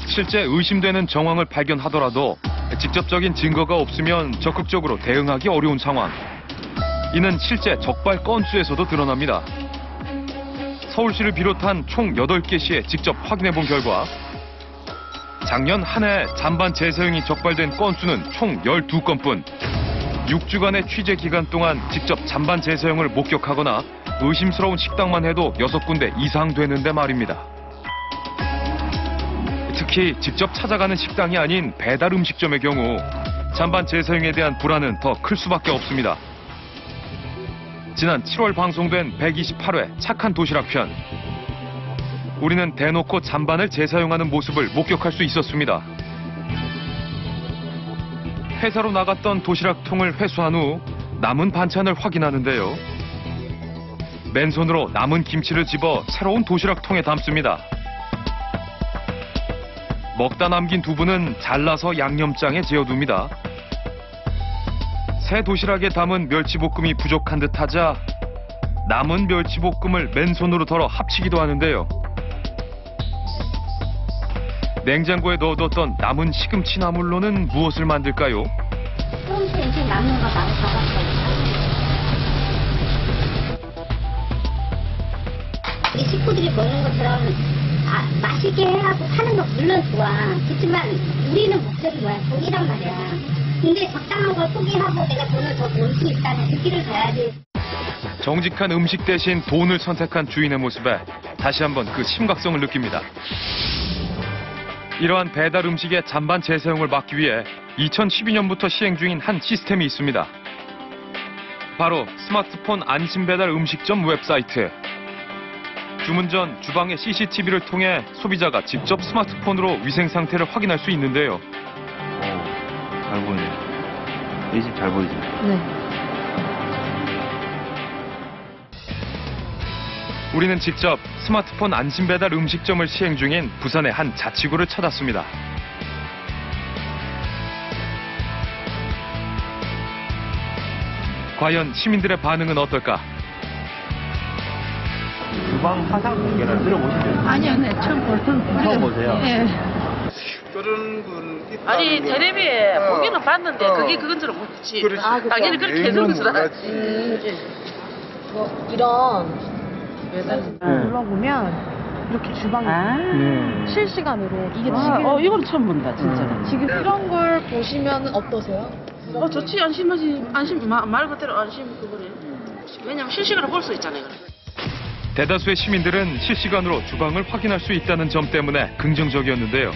실제 의심되는 정황을 발견하더라도 직접적인 증거가 없으면 적극적으로 대응하기 어려운 상황. 이는 실제 적발 건수에서도 드러납니다. 서울시를 비롯한 총 8개 시에 직접 확인해 본 결과 작년 한 해 잔반 재사용이 적발된 건수는 총 12건뿐 6주간의 취재 기간 동안 직접 잔반 재사용을 목격하거나 의심스러운 식당만 해도 6군데 이상 되는데 말입니다. 특히 직접 찾아가는 식당이 아닌 배달 음식점의 경우 잔반 재사용에 대한 불안은 더 클 수밖에 없습니다. 지난 7월 방송된 128회 착한 도시락 편. 우리는 대놓고 잔반을 재사용하는 모습을 목격할 수 있었습니다. 회사로 나갔던 도시락통을 회수한 후 남은 반찬을 확인하는데요. 맨손으로 남은 김치를 집어 새로운 도시락통에 담습니다. 먹다 남긴 두부는 잘라서 양념장에 재워둡니다. 새 도시락에 담은 멸치볶음이 부족한 듯하자 남은 멸치볶음을 맨손으로 덜어 합치기도 하는데요. 냉장고에 넣어뒀던 남은 시금치 나물로는 무엇을 만들까요? 시금치 음식 남는 거 많이 잡았어요. 우리 식구들이 먹는 것처럼 맛있게 해갖고 하는 거 물론 좋아. 그렇지만 우리는 목적이 뭐야? 돈이란 말이야. 근데 적당한 걸 포기하고 내가 돈을 더 벌 수 있다는 의지를 둬야지. 정직한 음식 대신 돈을 선택한 주인의 모습에 다시 한번 그 심각성을 느낍니다. 이러한 배달 음식의 잔반 재사용을 막기 위해 2012년부터 시행 중인 한 시스템이 있습니다. 바로 스마트폰 안심배달 음식점 웹사이트. 주문 전 주방의 CCTV를 통해 소비자가 직접 스마트폰으로 위생 상태를 확인할 수 있는데요. 잘 보이네. 이 집 잘 보이죠? 네. 우리는 직접 스마트폰 안심배달 음식점을 시행 중인 부산의 한 자치구를 찾았습니다. 과연 시민들의 반응은 어떨까? 주방 화상 공개를 들어보시죠? 아니요, 네, 처음 보세요? 네. 그런 건 있다. 아니 텔레비에 보기는 봤는데 그게 그건 줄 모르지. 당연히 그렇게 해주는 줄 알았지. 이런 눌러보면 이렇게 주방이 실시간으로 이게 지금 이건 처음 본다 진짜로. 지금 이런 걸 보시면 어떠세요? 좋지. 안심하지. 안심 말 그대로 안심 그거네. 왜냐면 실시간으로 볼 수 있잖아요. 대다수의 시민들은 실시간으로 주방을 확인할 수 있다는 점 때문에 긍정적이었는데요.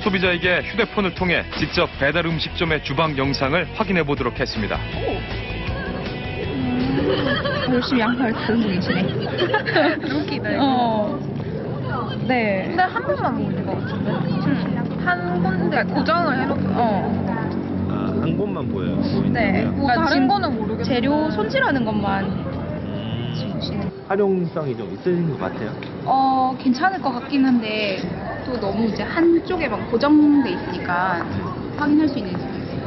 소비자에게 휴대폰을 통해 직접 배달 음식점의 주방 영상을 확인해 보도록 했습니다. 열심히 양팔 드는 중이시네. 웃기다. 네. 근데 한 번만 보는 것 같은데. 한 군데 고정을 해놓고. 한 곳만 보여요. 네. 뭐 다른 거는 모르겠어요. 재료 손질하는 것만. 활용성이 좀 있으신 것 같아요. 괜찮을 것 같긴 한데 또 너무 이제 한쪽에만 고정돼 있으니까 확인할 수 있는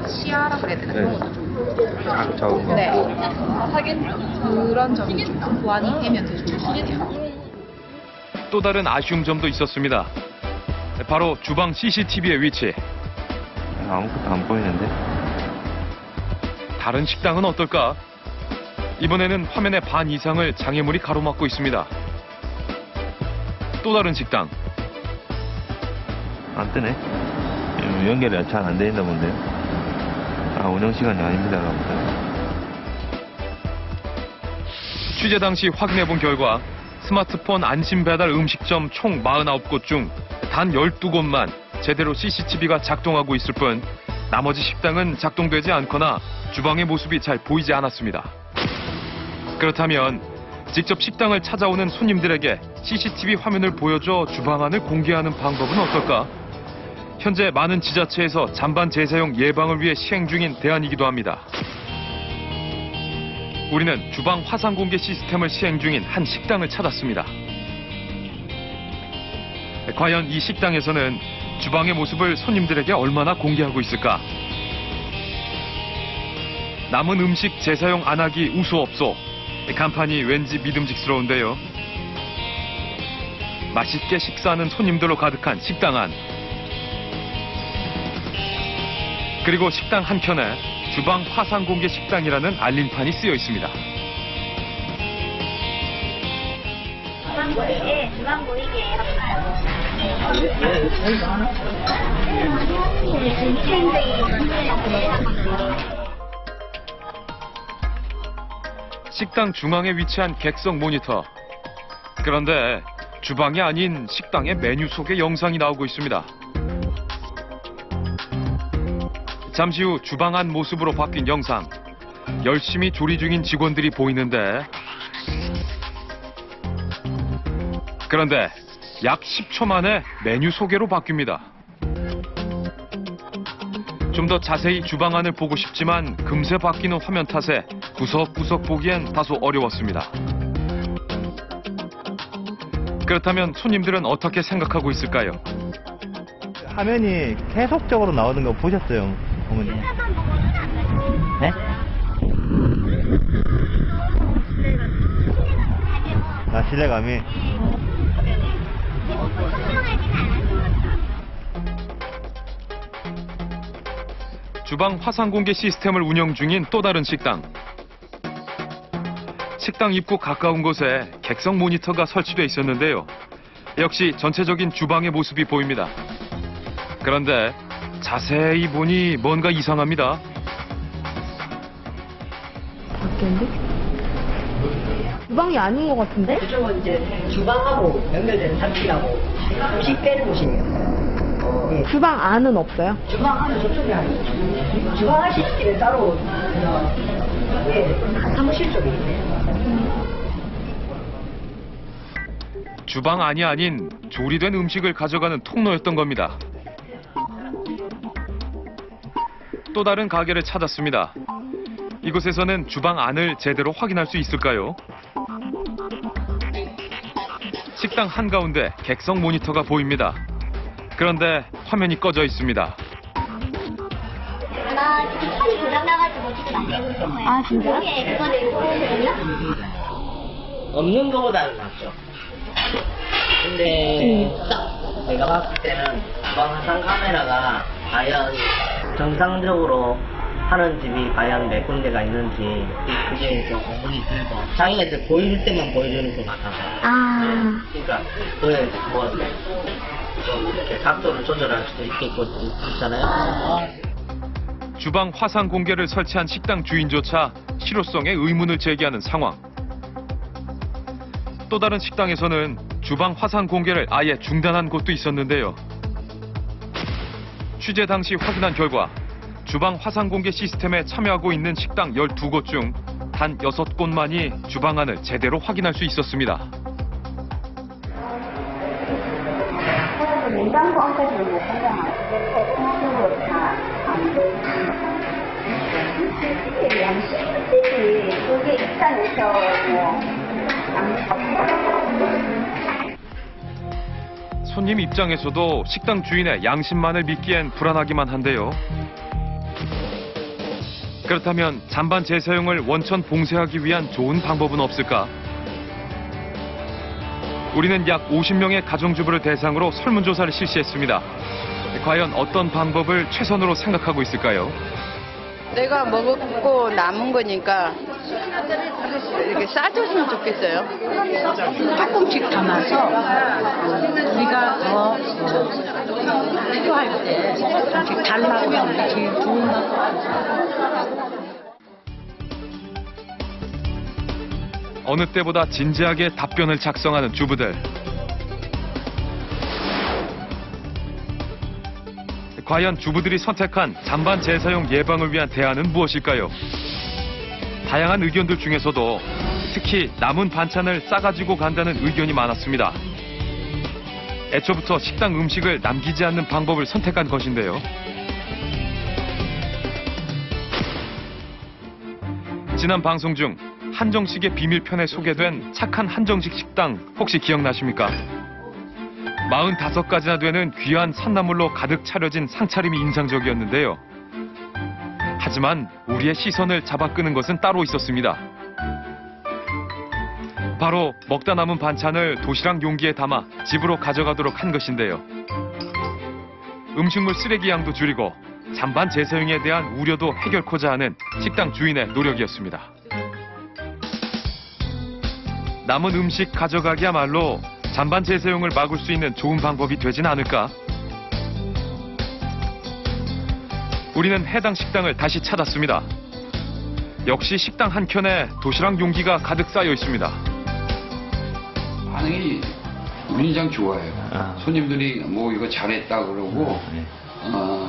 시야라 그래야 되나 그런 것도 좀 적은 거. 네. 하긴 그런 점이 좀 보완이 되면 더 좋을 것 같아요. 또 다른 아쉬운 점도 있었습니다. 바로 주방 CCTV의 위치. 아무것도 안 보이는데. 다른 식당은 어떨까? 이번에는 화면의 반 이상을 장애물이 가로막고 있습니다. 또 다른 식당. 안 뜨네. 연결이 잘 안 돼 있나 본데요. 운영 시간이 아닙니다. 취재 당시 확인해본 결과 스마트폰 안심 배달 음식점 총 49곳 중 단 12곳만 제대로 CCTV가 작동하고 있을 뿐 나머지 식당은 작동되지 않거나 주방의 모습이 잘 보이지 않았습니다. 그렇다면 직접 식당을 찾아오는 손님들에게 CCTV 화면을 보여줘 주방 안을 공개하는 방법은 어떨까? 현재 많은 지자체에서 잔반 재사용 예방을 위해 시행 중인 대안이기도 합니다. 우리는 주방 화상 공개 시스템을 시행 중인 한 식당을 찾았습니다. 과연 이 식당에서는 주방의 모습을 손님들에게 얼마나 공개하고 있을까? 남은 음식 재사용 안 하기 우수업소. 간판이 왠지 믿음직스러운데요. 맛있게 식사하는 손님들로 가득한 식당 안. 그리고 식당 한켠에 주방 화상 공개 식당이라는 알림판이 쓰여 있습니다. 주방 보이게 식당 중앙에 위치한 객석 모니터. 그런데 주방이 아닌 식당의 메뉴 속에 영상이 나오고 있습니다. 잠시 후 주방 안 모습으로 바뀐 영상. 열심히 조리 중인 직원들이 보이는데 그런데 약 10초 만에 메뉴 소개로 바뀝니다. 좀 더 자세히 주방 안을 보고 싶지만 금세 바뀌는 화면 탓에 구석구석 보기엔 다소 어려웠습니다. 그렇다면 손님들은 어떻게 생각하고 있을까요? 화면이 계속적으로 나오는 거 보셨어요, 어머니? 하나만 보고는 안 돼요. 네? 아, 신뢰감이. 주방 화상 공개 시스템을 운영 중인 또 다른 식당. 식당 입구 가까운 곳에 객석 모니터가 설치돼 있었는데요. 역시 전체적인 주방의 모습이 보입니다. 그런데 자세히 보니 뭔가 이상합니다. 바뀌었는데? 주방이 아닌 것 같은데? 그쪽은 이제 주방하고 연결된 단지하고 음식 빼는 곳이에요. 주방 안은 없어요? 주방 안은 저쪽에 아니에요. 주방 안 시스템이 따로 사무실 쪽에 있네요. 주방 안이 아닌 조리된 음식을 가져가는 통로였던 겁니다. 또 다른 가게를 찾았습니다. 이곳에서는 주방 안을 제대로 확인할 수 있을까요? 식당 한가운데 객석 모니터가 보입니다. 그런데 화면이 꺼져 있습니다. 나 지금 손이 고장나가지고 지금 안 되고 있는 거야. 아, 진짜? 예, 그거 내고 있거든요. 없는 거보다는 낫죠. 근데 딱 내가 봤을 때는 주방 화상 카메라가 과연 정상적으로 하는 집이 과연 몇 군데가 있는지 그게 좀 의문이 들고 자기가 이제 보여줄 때만 보여주는 것 같아서 그러니까 그게 뭐 좀 이렇게 각도를 조절할 수도 있겠고 있잖아요. 주방 화상 공개를 설치한 식당 주인조차 실효성에 의문을 제기하는 상황. 또 다른 식당에서는 주방 화상 공개를 아예 중단한 곳도 있었는데요. 취재 당시 확인한 결과 주방 화상 공개 시스템에 참여하고 있는 식당 12곳 중 단 6곳만이 주방 안을 제대로 확인할 수 있었습니다. 냉장고 안까지는 못 판단하고 대통령으로 다 양식이지 그게 입장에서 손님 입장에서도 식당 주인의 양심만을 믿기엔 불안하기만 한데요. 그렇다면 잔반 재사용을 원천 봉쇄하기 위한 좋은 방법은 없을까? 우리는 약 50명의 가정주부를 대상으로 설문조사를 실시했습니다. 과연 어떤 방법을 최선으로 생각하고 있을까요? 내가 먹고 남은 거니까 이렇게 싸줬으면 좋겠어요. 조금씩 담아서 우리가 더 필요할 때 조금씩 달라고 하는 게 제일 좋은 것 같아요. 어느 때보다 진지하게 답변을 작성하는 주부들. 과연 주부들이 선택한 잔반 재사용 예방을 위한 대안은 무엇일까요? 다양한 의견들 중에서도 특히 남은 반찬을 싸가지고 간다는 의견이 많았습니다. 애초부터 식당 음식을 남기지 않는 방법을 선택한 것인데요. 지난 방송 중 한정식의 비밀편에 소개된 착한 한정식 식당 혹시 기억나십니까? 45가지나 되는 귀한 산나물로 가득 차려진 상차림이 인상적이었는데요. 하지만 우리의 시선을 잡아끄는 것은 따로 있었습니다. 바로 먹다 남은 반찬을 도시락 용기에 담아 집으로 가져가도록 한 것인데요. 음식물 쓰레기 양도 줄이고 잔반 재사용에 대한 우려도 해결코자 하는 식당 주인의 노력이었습니다. 남은 음식 가져가기야말로 잔반 재사용을 막을 수 있는 좋은 방법이 되진 않을까? 우리는 해당 식당을 다시 찾았습니다. 역시 식당 한켠에 도시락 용기가 가득 쌓여 있습니다. 반응이 굉장히 좋아요. 손님들이 뭐 이거 잘했다 그러고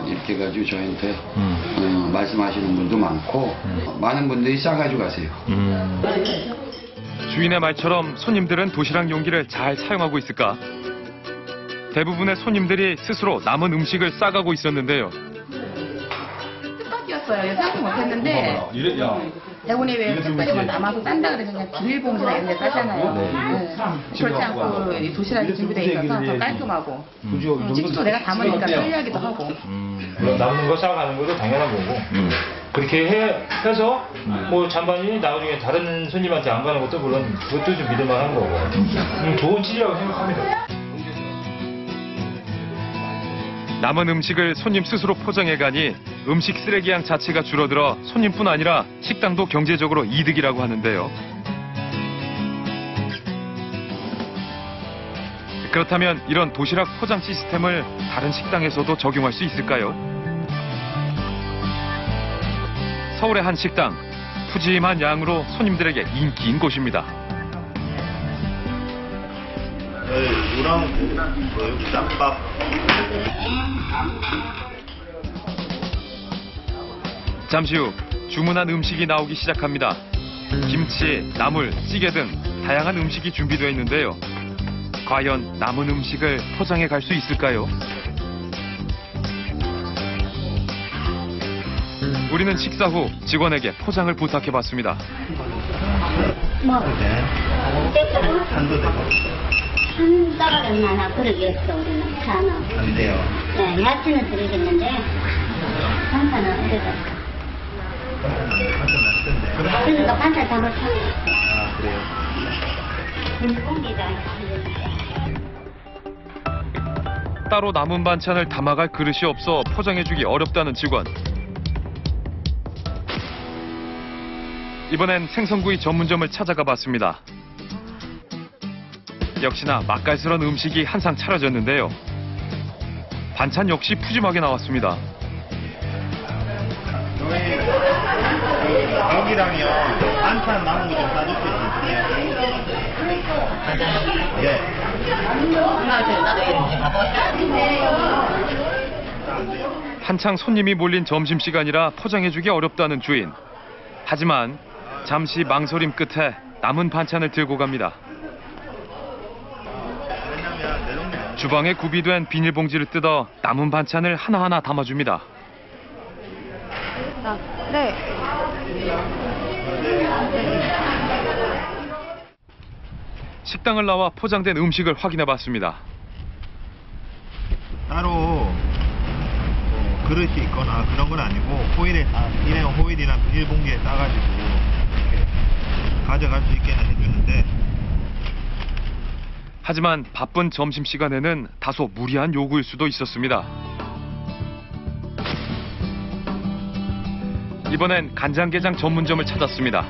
이렇게 해가지고 저희한테 말씀하시는 분도 많고 많은 분들이 싸가지고 가세요. 주인의 말처럼 손님들은 도시락 용기를 잘 사용하고 있을까? 대부분의 손님들이 스스로 남은 음식을 싸가고 있었는데요. 뜻밖이었어요. 생각 못했는데 대본에 왜 특별히 남아서 싼다 그래서 그냥 비닐봉지나 이런 데 싸잖아요. 그렇지 않고 이 도시락이 준비되어 있어서 더 깔끔하고 직접 내가 담으니까 편리하기도 하고. 남는 거 싸가는 것도 당연한 거고 그렇게 해서 뭐 잔반이 나중에 다른 손님한테 안 가는 것도 물론 그것도 좀 믿을만한 거고 좋은 취지라고 생각합니다. 남은 음식을 손님 스스로 포장해 가니 음식 쓰레기양 자체가 줄어들어 손님뿐 아니라 식당도 경제적으로 이득이라고 하는데요. 그렇다면 이런 도시락 포장 시스템을 다른 식당에서도 적용할 수 있을까요? 서울의 한 식당, 푸짐한 양으로 손님들에게 인기인 곳입니다. 짬밥. 잠시 후 주문한 음식이 나오기 시작합니다. 김치, 나물, 찌개 등 다양한 음식이 준비되어 있는데요. 과연 남은 음식을 포장해 갈 수 있을까요? 우리는 식사 후 직원에게 포장을 부탁해봤습니다. 한도 되고. 한 달은 하나 그러겠어, 우리는. 차는. 안 돼요. 네, 야채는 들어있는데, 반찬은 어디다? 그러니까 반찬 다 못하는 거. 아, 그래요? 따로 남은 반찬을 담아갈 그릇이 없어 포장해주기 어렵다는 직원. 이번엔 생선구이 전문점을 찾아가 봤습니다. 역시나 맛깔스러운 음식이 한상 차려졌는데요. 반찬 역시 푸짐하게 나왔습니다. 여기랑요, 반찬 남은 거 좀 싸줄 수 있어요? 예. 한창 손님이 몰린 점심시간이라 포장해주기 어렵다는 주인. 하지만 잠시 망설임 끝에 남은 반찬을 들고 갑니다. 주방에 구비된 비닐봉지를 뜯어 남은 반찬을 하나하나 담아줍니다. 네. 식당을 나와 포장된 음식을 확인해봤습니다. 따로 그릇이 있거나 그런 건 아니고 일회용 호일이나 비닐봉지에 싸가지고 이렇게 가져갈 수 있게는 해주는데, 하지만 바쁜 점심시간에는 다소 무리한 요구일 수도 있었습니다. 이번엔 간장게장 전문점을 찾았습니다.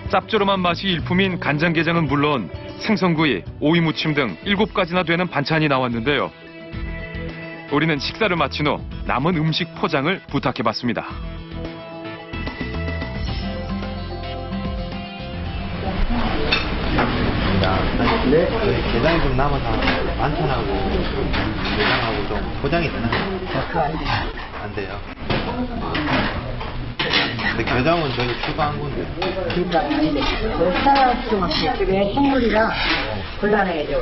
짭조름한 맛이 일품인 간장게장은 물론 생선구이, 오이무침 등 7가지나 되는 반찬이 나왔는데요. 우리는 식사를 마친 후 남은 음식 포장을 부탁해봤습니다. 네, 게장이 좀 남아서 반찬하고 게장하고 좀 포장이 되나요? 안 돼요. 근데 게장은 저희 추가한 건데. 그러니까 쌀 수밖에 그게 생물이라 곤란해져.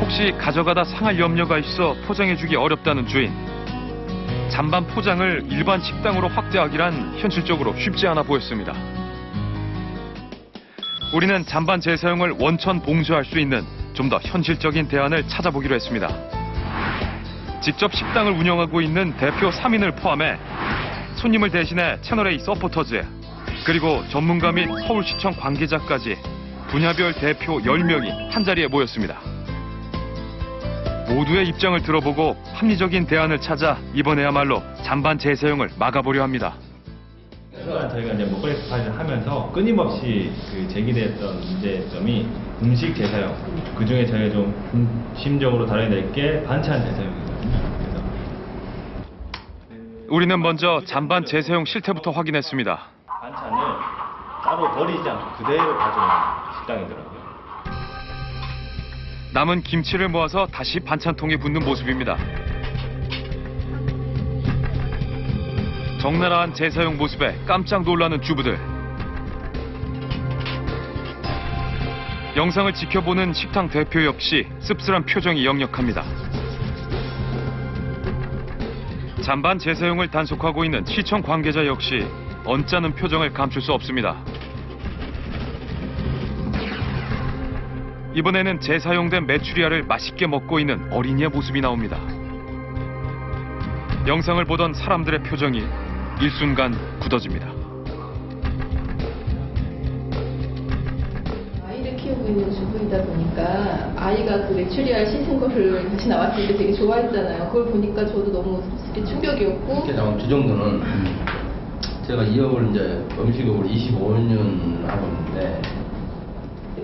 혹시 가져가다 상할 염려가 있어 포장해주기 어렵다는 주인. 잔반 포장을 일반 식당으로 확대하기란 현실적으로 쉽지 않아 보였습니다. 우리는 잔반 재사용을 원천 봉쇄할 수 있는 좀 더 현실적인 대안을 찾아보기로 했습니다. 직접 식당을 운영하고 있는 대표 3인을 포함해 손님을 대신해 채널A 서포터즈, 그리고 전문가 및 서울시청 관계자까지 분야별 대표 10명이 한자리에 모였습니다. 모두의 입장을 들어보고 합리적인 대안을 찾아 이번에야말로 잔반 재사용을 막아보려 합니다. 저희가 이제 먹거리 스파이를 하면서 끊임없이 제기됐던 문제점이 음식 재사용, 그 중에 저희가 좀 중심적으로 다뤄낼 게 반찬 재사용이거든요. 그래서 우리는 먼저 잔반 재사용 실태부터 확인했습니다. 반찬을 따로 버리지 않고 그대로 가져오는 식당이더라고요. 남은 김치를 모아서 다시 반찬통에 붓는 모습입니다. 적나라한 재사용 모습에 깜짝 놀라는 주부들. 영상을 지켜보는 식당 대표 역시 씁쓸한 표정이 역력합니다. 잔반 재사용을 단속하고 있는 시청 관계자 역시 언짢은 표정을 감출 수 없습니다. 이번에는 재사용된 메추리알을 맛있게 먹고 있는 어린이의 모습이 나옵니다. 영상을 보던 사람들의 표정이 일순간 굳어집니다. 아이를 키우고 있는 주부이다 보니까 아이가 그 메추리알 씻은 거를 다시 나왔을 때 되게 좋아했잖아요. 그걸 보니까 저도 너무 솔직히 충격이었고. 이렇게 나온 저 정도는 제가 이 업을 이제 음식업을 25년 하고 있는데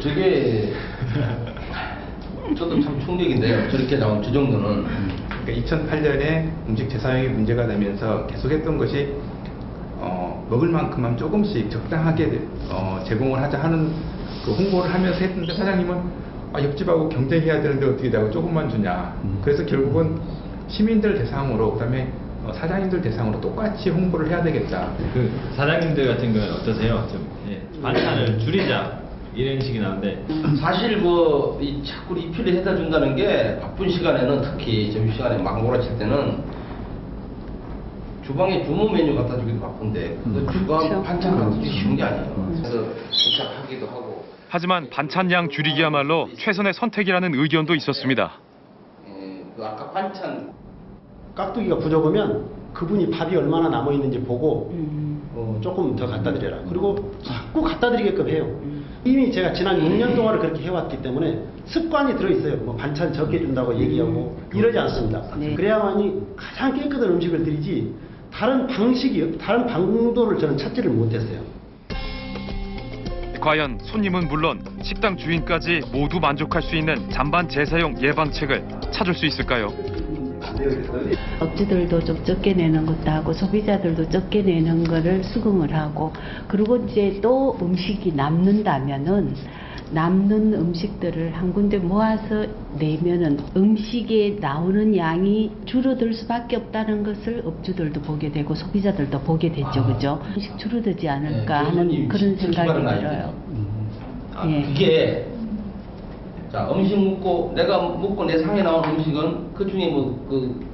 저게 저도 참 충격인데요. 저렇게 나온 저 정도는. 그러니까 2008년에 음식 재사용이 문제가 되면서 계속했던 것이 먹을 만큼만 조금씩 적당하게 제공을 하자 하는 그 홍보를 하면서 했는데 사장님은 옆집하고 경쟁해야 되는데 어떻게 내가 조금만 주냐. 그래서 결국은 시민들 대상으로 그다음에 사장님들 대상으로 똑같이 홍보를 해야 되겠다. 그 사장님들 같은 경우는 어떠세요? 좀 반찬을 줄이자 이런 식이 나오는데 사실 이 자꾸 리필을 해다 준다는 게 바쁜 시간에는 특히 점심시간에 막 몰아칠 때는 주방에 주문 메뉴 갖다 주기도 바쁜데 그 주방 반찬 갖다 주기 쉬운 게 아니에요. 그래서 부탁하기도 하고. 하지만 반찬량 줄이기야말로 최선의 선택이라는 의견도 있었습니다. 그 아까 반찬 깍두기가 부족하면 그분이 밥이 얼마나 남아 있는지 보고 조금 더 갖다 드려라. 그리고 자꾸 갖다 드리게끔 해요. 이미 제가 지난 6년 동안을 그렇게 해왔기 때문에 습관이 들어있어요. 뭐 반찬 적게 준다고 얘기하고 이러지 않습니다. 그래야만이 가장 깨끗한 음식을 드리지 다른 방도를 저는 찾지를 못했어요. 과연 손님은 물론 식당 주인까지 모두 만족할 수 있는 잔반 재사용 예방책을 찾을 수 있을까요? 업주들도 좀 적게 내는 것도 하고 소비자들도 적게 내는 거를 수긍을 하고, 그리고 이제 또 음식이 남는다면은 남는 음식들을 한 군데 모아서 내면은 음식에 나오는 양이 줄어들 수밖에 없다는 것을 업주들도 보게 되고 소비자들도 보게 됐죠. 그죠? 음식 줄어들지 않을까 하는 그런 생각이 들어요. 이게 자, 음식 내가 먹고 내 상에 나온 음식은 그 중에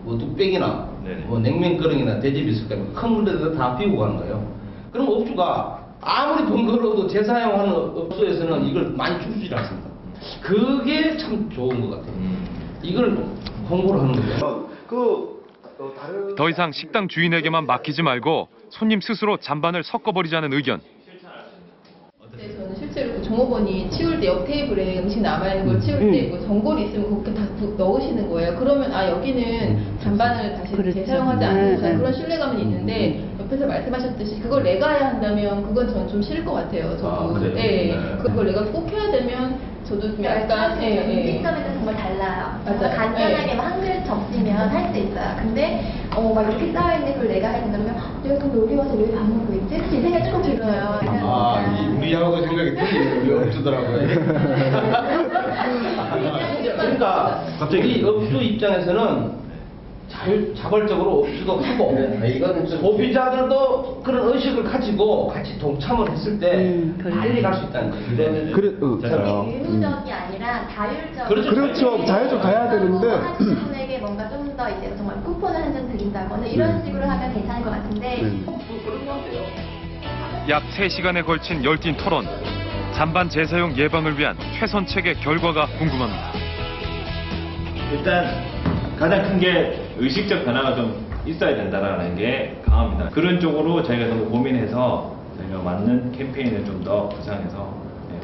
뚝배기나 냉면그릇이나 대접이 있을 거예요. 큰 물에다 다 비우고 가는 거예요. 그럼 업주가 아무리 번거로워도 재사용하는 업소에서는 이걸 많이 줄이지 않습니다. 그게 참 좋은 것 같아요. 이걸 홍보를 하는 거예요. 더 이상 식당 주인에게만 맡기지 말고 손님 스스로 잔반을 섞어버리자는 의견. 저는 실제로 그 종업원이 치울 때 옆 테이블에 음식 남아있는 걸 치울 때 전골이 있으면 그렇게 다 넣으시는 거예요. 그러면 여기는 잔반을 다시 재사용하지 않는 그런 신뢰감은 있는데, 옆에서 말씀하셨듯이 그걸 내가 해야 한다면 그건 저는 좀 싫을 것 같아요. 저도. 그걸 내가 꼭 해야 되면 저도 좀 약간 음식점에서 정말 달라요. 맞아요. 간단하게 한 그릇 접시면 할 수 있어요. 근데 막 이렇게 쌓여있는 그걸 내가 해야 된다면 내가 근데 여기 와서 왜 밥 먹고 있지? 이 생각이 조금 들어요. 우리하고 생각이 틀리는 우리 업주더라고요. 그러니까 우리 업주 입장에서는 자발적으로 업주도 하고 소비자들도 그런 의식을 가지고 같이 동참을 했을 때 빨리 갈 수 있다는 거죠. 의무적이 아니라 자율적. 그렇죠. 자율적 가야 되는데 분에게 뭔가 좀 더 이제 정말 쿠폰을 한 장 드린다거나 이런 식으로 하면 괜찮을 것 같은데. 약 3시간에 걸친 열띤 토론. 잔반 재사용 예방을 위한 최선책의 결과가 궁금합니다. 일단 가장 큰 게 의식적 변화가 좀 있어야 된다는 게 강합니다. 그런 쪽으로 저희가 너무 고민해서 저희가 맞는 캠페인을 좀 더 구상해서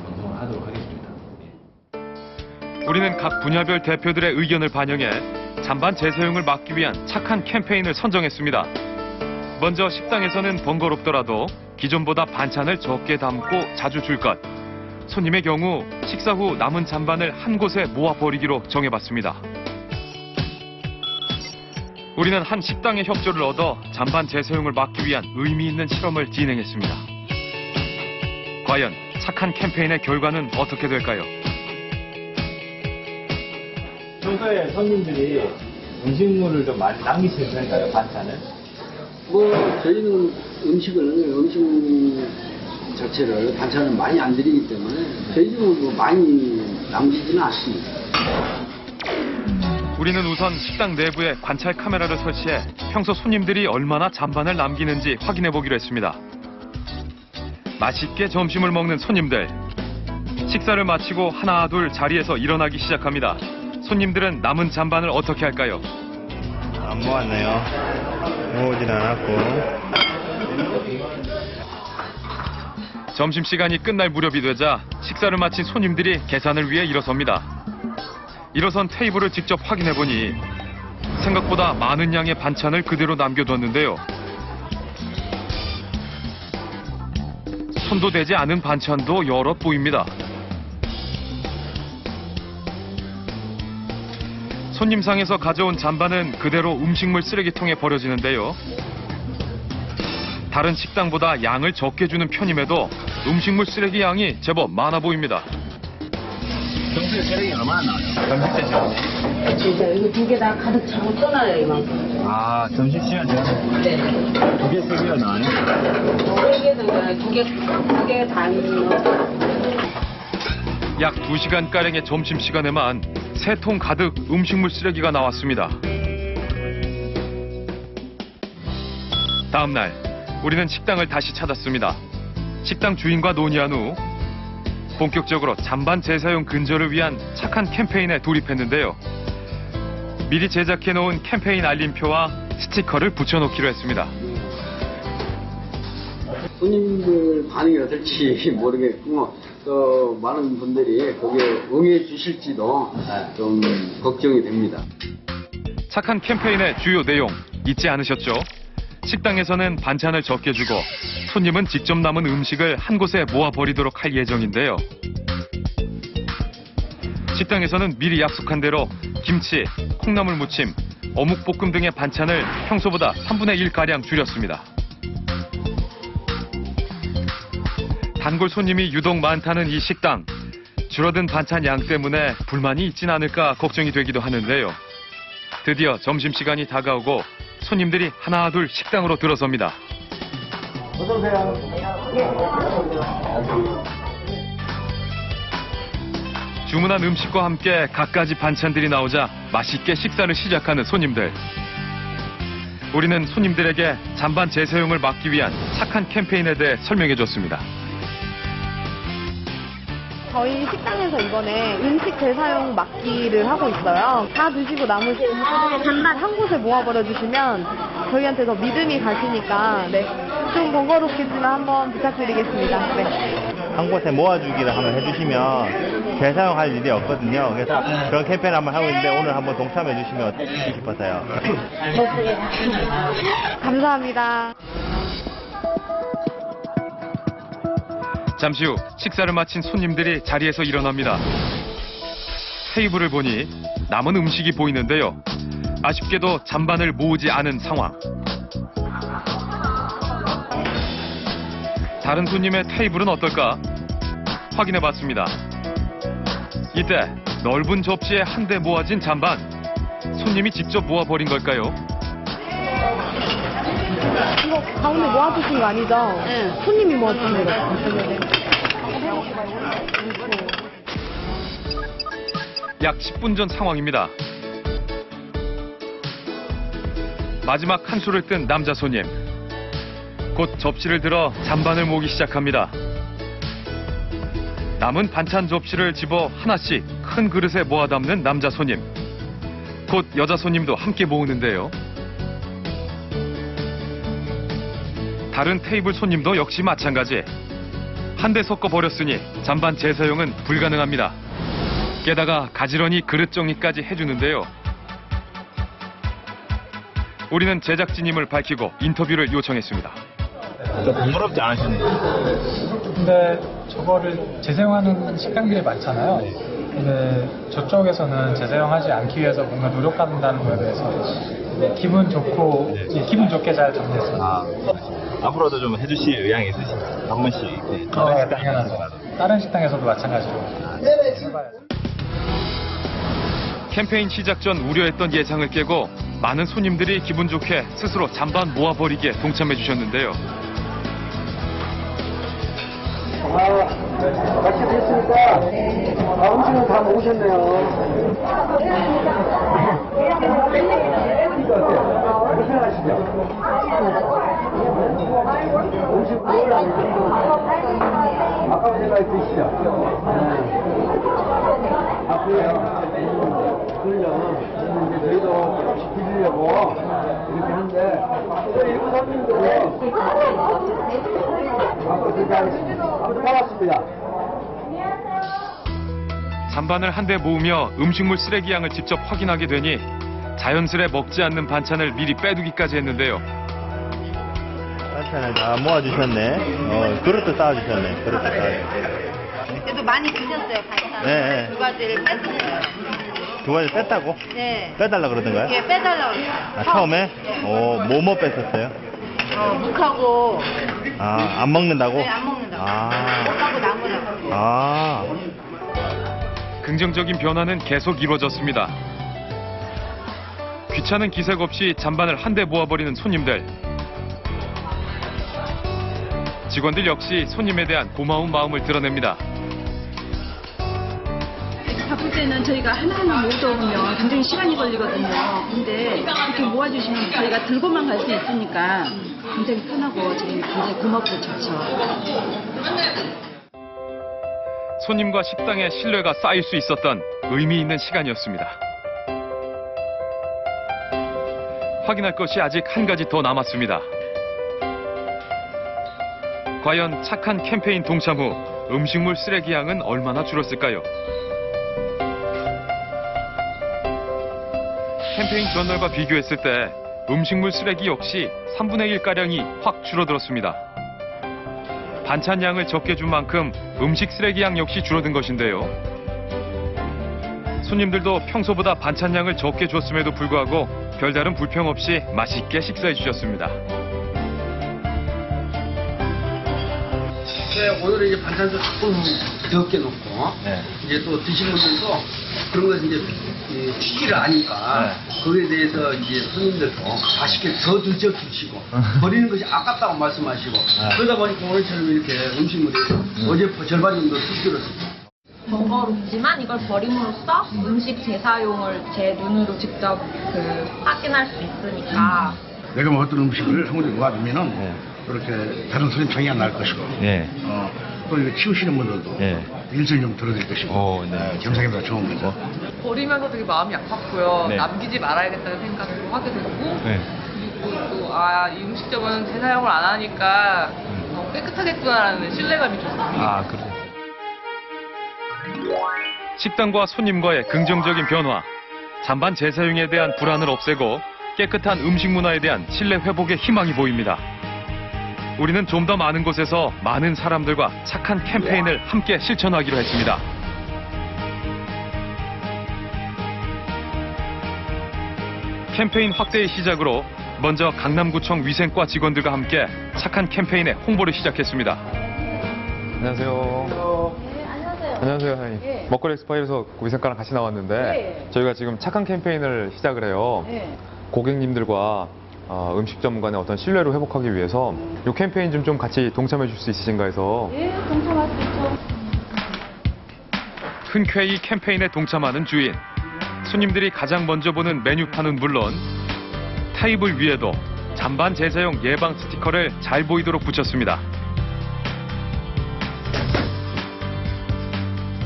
방송을 하도록 하겠습니다. 우리는 각 분야별 대표들의 의견을 반영해 잔반 재사용을 막기 위한 착한 캠페인을 선정했습니다. 먼저 식당에서는 번거롭더라도 기존보다 반찬을 적게 담고 자주 줄 것. 손님의 경우 식사 후 남은 잔반을 한 곳에 모아버리기로 정해봤습니다. 우리는 한 식당의 협조를 얻어 잔반 재사용을 막기 위한 의미 있는 실험을 진행했습니다. 과연 착한 캠페인의 결과는 어떻게 될까요? 평소에 손님들이 음식물을 좀 많이 남기시는 편인가요, 반찬을? 저희는 음식 자체를 반찬을 많이 안 드리기 때문에 저희 집은 많이 남기지는 않습니다. 우리는 우선 식당 내부에 관찰 카메라를 설치해 평소 손님들이 얼마나 잔반을 남기는지 확인해 보기로 했습니다. 맛있게 점심을 먹는 손님들. 식사를 마치고 하나 둘 자리에서 일어나기 시작합니다. 손님들은 남은 잔반을 어떻게 할까요? 안 모았네요. 모으진 않았고. 점심시간이 끝날 무렵이 되자 식사를 마친 손님들이 계산을 위해 일어섭니다. 일어선 테이블을 직접 확인해보니 생각보다 많은 양의 반찬을 그대로 남겨뒀는데요. 손도 대지 않은 반찬도 여럿 보입니다. 손님상에서 가져온 잔반은 그대로 음식물 쓰레기통에 버려지는데요. 다른 식당보다 양을 적게 주는 편임에도 음식물 쓰레기 양이 제법 많아 보입니다. 평소에 쓰레기 얼마나 나와요? 점심때 진짜 이거 두 개 다 가득 차고 떠나요, 이만큼. 아, 점심시간 되면 네. 2개, 3개가 나와요? 두 개 반. 약 2시간가량의 점심시간에만 3통 가득 음식물 쓰레기가 나왔습니다. 다음 날 우리는 식당을 다시 찾았습니다. 식당 주인과 논의한 후 본격적으로 잔반 재사용 근절을 위한 착한 캠페인에 돌입했는데요. 미리 제작해놓은 캠페인 알림표와 스티커를 붙여놓기로 했습니다. 손님들 반응이 어떨지 모르겠고 또 많은 분들이 거기에 응해 주실지도 좀 걱정이 됩니다. 착한 캠페인의 주요 내용 잊지 않으셨죠? 식당에서는 반찬을 적게 주고 손님은 직접 남은 음식을 한 곳에 모아버리도록 할 예정인데요. 식당에서는 미리 약속한 대로 김치, 콩나물 무침, 어묵볶음 등의 반찬을 평소보다 3분의 1가량 줄였습니다. 단골 손님이 유독 많다는 이 식당. 줄어든 반찬 양 때문에 불만이 있진 않을까 걱정이 되기도 하는데요. 드디어 점심시간이 다가오고 손님들이 하나 둘 식당으로 들어섭니다. 어서오세요. 주문한 음식과 함께 갖가지 반찬들이 나오자 맛있게 식사를 시작하는 손님들. 우리는 손님들에게 잔반 재사용을 막기 위한 착한 캠페인에 대해 설명해줬습니다. 저희 식당에서 이번에 음식 재사용 막기를 하고 있어요. 다 드시고 남은 잔반 한 곳에 모아버려 주시면 저희한테 더 믿음이 가시니까 좀 번거롭겠지만 한번 부탁드리겠습니다. 한 곳에 모아주기를 한번 해주시면 재사용할 일이 없거든요. 그래서 그런 캠페인 한번 하고 있는데 오늘 한번 동참해 주시면 어떨까 싶어서요. 감사합니다. 잠시 후 식사를 마친 손님들이 자리에서 일어납니다. 테이블을 보니 남은 음식이 보이는데요. 아쉽게도 잔반을 모으지 않은 상황. 다른 손님의 테이블은 어떨까? 확인해봤습니다. 이때 넓은 접시에 한데 모아진 잔반. 손님이 직접 모아버린 걸까요? 이거 가운데 모아주신 거 아니죠? 네. 손님이 모아주신 거. 약 10분 전 상황입니다. 마지막 한 수를 뜬 남자 손님. 곧 접시를 들어 잔반을 모으기 시작합니다. 남은 반찬 접시를 집어 하나씩 큰 그릇에 모아 담는 남자 손님. 곧 여자 손님도 함께 모으는데요. 다른 테이블 손님도 역시 마찬가지. 한데 섞어 버렸으니 잔반 재사용은 불가능합니다. 게다가 가지런히 그릇 정리까지 해주는데요. 우리는 제작진임을 밝히고 인터뷰를 요청했습니다. 좀 번거롭지 않으시네요. 근데 저거를 재사용하는 식당들이 많잖아요. 근데 저쪽에서는 재사용하지 않기 위해서 뭔가 노력한다는 거에 대해서 기분 좋고 기분 좋게 잘 정리했습니다. 앞으로도 좀 해주실 의향이 있으신가요? 한 번씩. 당연하죠. 다른 식당에서도 마찬가지로. 캠페인 시작 전 우려했던 예상을 깨고 많은 손님들이 기분 좋게 스스로 잔반 모아버리기에 동참해 주셨는데요. 맛있게 됐습니다. 음식은 다 먹으셨네요. 이거 어때요? 어떻게 생각하시죠? 음식 아까운 생각이 드시죠? 그래요. 이제 저희도 조금씩 드리려고 이렇게 하는데, 일부 손님들이 앞으로 그렇게 하겠습니다. 아무튼 고맙습니다. 잔반을 한데 모으며 음식물 쓰레기 양을 직접 확인하게 되니 자연스레 먹지 않는 반찬을 미리 빼두기까지 했는데요. 반찬을 다 모아주셨네. 그릇도 쌓아주셨네. 그릇도 쌓아주셨네. 그래도 많이 드셨어요, 반찬. 네. 두 가지를 뺐어요. 두 가지 뺐다고? 네. 빼달라 그러던가요? 예, 빼달라고. 아, 처음에? 뭐 뺐었어요? 묵하고. 아, 안 먹는다고? 네, 안 먹는다고. 아. 묵하고 나물하고. 아. 긍정적인 변화는 계속 이루어졌습니다. 귀찮은 기색 없이 잔반을 한데 모아버리는 손님들. 직원들 역시 손님에 대한 고마운 마음을 드러냅니다. 바쁠 때는 저희가 하나하나 모으다 보면 굉장히 시간이 걸리거든요. 근데 이렇게 모아주시면 저희가 들고만 갈 수 있으니까 굉장히 편하고 저희 굉장히 고맙고 좋죠. 손님과 식당의 신뢰가 쌓일 수 있었던 의미 있는 시간이었습니다. 확인할 것이 아직 한 가지 더 남았습니다. 과연 착한 캠페인 동참 후 음식물 쓰레기 양은 얼마나 줄었을까요? 캠페인 전날과 비교했을 때 음식물 쓰레기 역시 3분의 1가량이 확 줄어들었습니다. 반찬 양을 적게 준 만큼 음식 쓰레기 양 역시 줄어든 것인데요. 손님들도 평소보다 반찬 양을 적게 줬음에도 불구하고 별다른 불평 없이 맛있게 식사해 주셨습니다. 네, 오늘은 이제 반찬도 조금 적게 놓고, 이제 또 드시는 분들도 그런 걸 이제 취지를 아니까, 거기에 대해서 이제 손님들도 맛있게 더 드셔주시고, 버리는 것이 아깝다고 말씀하시고, 그러다 보니까 오늘처럼 이렇게 음식물이 어제 절반 정도 뚝 줄었습니다. 번거롭지만 이걸 버림으로써 음식 재사용을 제 눈으로 직접 확인할 수 있으니까. 내가 먹었던 음식을 한 군데 모아두면은 그렇게 다른 손님 창이 안 날 것이고, 또 이거 치우시는 분들도 일손 좀 덜어질 것이고, 겸사겸사 좋은 거죠. 버리면서 되게 마음이 아팠고요. 남기지 말아야겠다는 생각도 하게 됐고, 그리고 또 이 음식점은 재사용을 안 하니까 깨끗하겠구나라는 신뢰감이 줬습니다. 식당과 손님과의 긍정적인 변화, 잔반 재사용에 대한 불안을 없애고 깨끗한 음식 문화에 대한 신뢰 회복의 희망이 보입니다. 우리는 좀 더 많은 곳에서 많은 사람들과 착한 캠페인을 함께 실천하기로 했습니다. 캠페인 확대의 시작으로 먼저 강남구청 위생과 직원들과 함께 착한 캠페인의 홍보를 시작했습니다. 안녕하세요. 안녕하세요, 사장님. 먹거리 엑스파일에서 위생과랑 같이 나왔는데 저희가 지금 착한 캠페인을 시작을 해요. 고객님들과 음식점 간의 어떤 신뢰를 회복하기 위해서 이 캠페인 좀 같이 동참해 줄 수 있으신가 해서. 동참할 수 있죠. 흔쾌히 캠페인에 동참하는 주인. 손님들이 가장 먼저 보는 메뉴판은 물론 테이블 위에도 잔반 재사용 예방 스티커를 잘 보이도록 붙였습니다.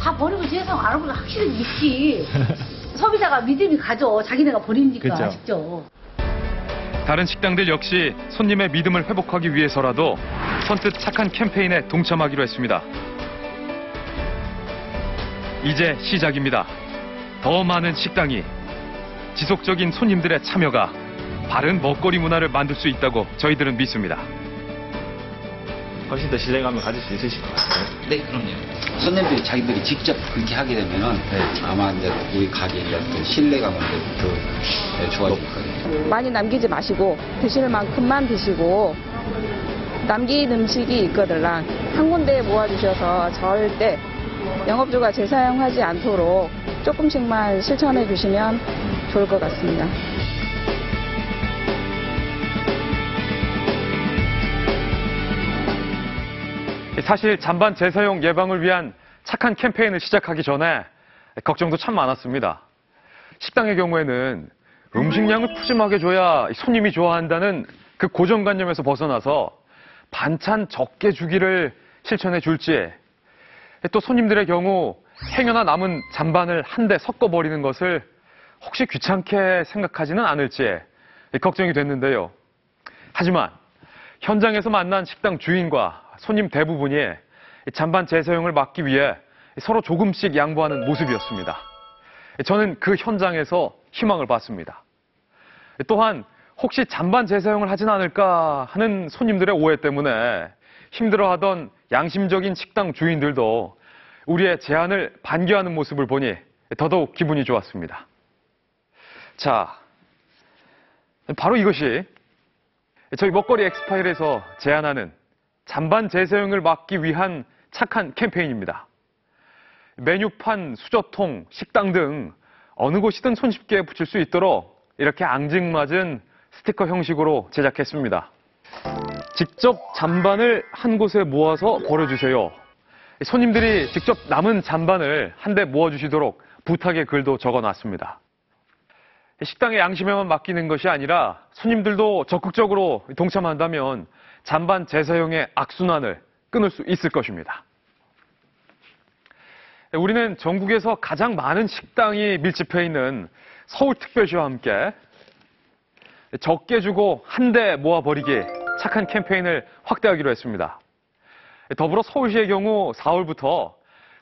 다 버리고 재사용 안 하고 확실히 믿지. 소비자가 믿음이 가죠. 자기네가 버리니까. 그쵸. 직접. 다른 식당들 역시 손님의 믿음을 회복하기 위해서라도 선뜻 착한 캠페인에 동참하기로 했습니다. 이제 시작입니다. 더 많은 식당이 지속적인 손님들의 참여가 바른 먹거리 문화를 만들 수 있다고 저희들은 믿습니다. 훨씬 더 신뢰감을 가질 수 있으실 것 같아요. 네, 그럼요. 손님들이 자기들이 직접 그렇게 하게 되면은 아마 이제 우리 가게에 어떤 신뢰감을 더 좋아질 거예요. 많이 남기지 마시고 드실 만큼만 드시고 남긴 음식이 있거든요. 한 군데에 모아주셔서 절대 영업주가 재사용하지 않도록 조금씩만 실천해 주시면 좋을 것 같습니다. 사실 잔반 재사용 예방을 위한 착한 캠페인을 시작하기 전에 걱정도 참 많았습니다. 식당의 경우에는 음식량을 푸짐하게 줘야 손님이 좋아한다는 그 고정관념에서 벗어나서 반찬 적게 주기를 실천해 줄지, 또 손님들의 경우 행여나 남은 잔반을 한데 섞어버리는 것을 혹시 귀찮게 생각하지는 않을지 걱정이 됐는데요. 하지만 현장에서 만난 식당 주인과 손님 대부분이 잔반 재사용을 막기 위해 서로 조금씩 양보하는 모습이었습니다. 저는 그 현장에서 희망을 봤습니다. 또한 혹시 잔반 재사용을 하진 않을까 하는 손님들의 오해 때문에 힘들어하던 양심적인 식당 주인들도 우리의 제안을 반겨하는 모습을 보니 더더욱 기분이 좋았습니다. 자, 바로 이것이 저희 먹거리 엑스파일에서 제안하는 잔반 재사용을 막기 위한 착한 캠페인입니다. 메뉴판, 수저통, 식당 등 어느 곳이든 손쉽게 붙일 수 있도록 이렇게 앙증맞은 스티커 형식으로 제작했습니다. 직접 잔반을 한 곳에 모아서 버려주세요. 손님들이 직접 남은 잔반을 한데 모아주시도록 부탁의 글도 적어놨습니다. 식당의 양심에만 맡기는 것이 아니라 손님들도 적극적으로 동참한다면 잔반 재사용의 악순환을 끊을 수 있을 것입니다. 우리는 전국에서 가장 많은 식당이 밀집해 있는 서울특별시와 함께 적게 주고 한데 모아버리기 착한 캠페인을 확대하기로 했습니다. 더불어 서울시의 경우 4월부터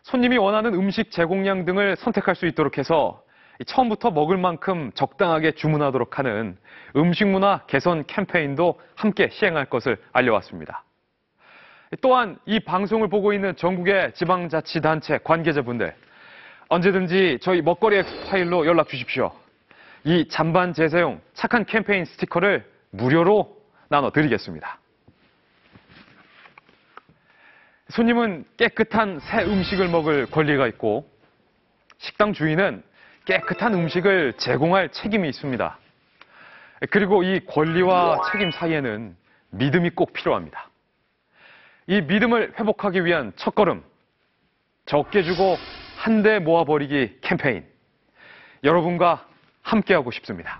손님이 원하는 음식 제공량 등을 선택할 수 있도록 해서 처음부터 먹을 만큼 적당하게 주문하도록 하는 음식문화 개선 캠페인도 함께 시행할 것을 알려왔습니다. 또한 이 방송을 보고 있는 전국의 지방자치단체 관계자분들, 언제든지 저희 먹거리 엑스파일로 연락 주십시오. 이 잔반 재사용 착한 캠페인 스티커를 무료로 나눠드리겠습니다. 손님은 깨끗한 새 음식을 먹을 권리가 있고 식당 주인은 깨끗한 음식을 제공할 책임이 있습니다. 그리고 이 권리와 책임 사이에는 믿음이 꼭 필요합니다. 이 믿음을 회복하기 위한 첫걸음, 적게 주고 한데 모아버리기 캠페인, 여러분과 함께하고 싶습니다.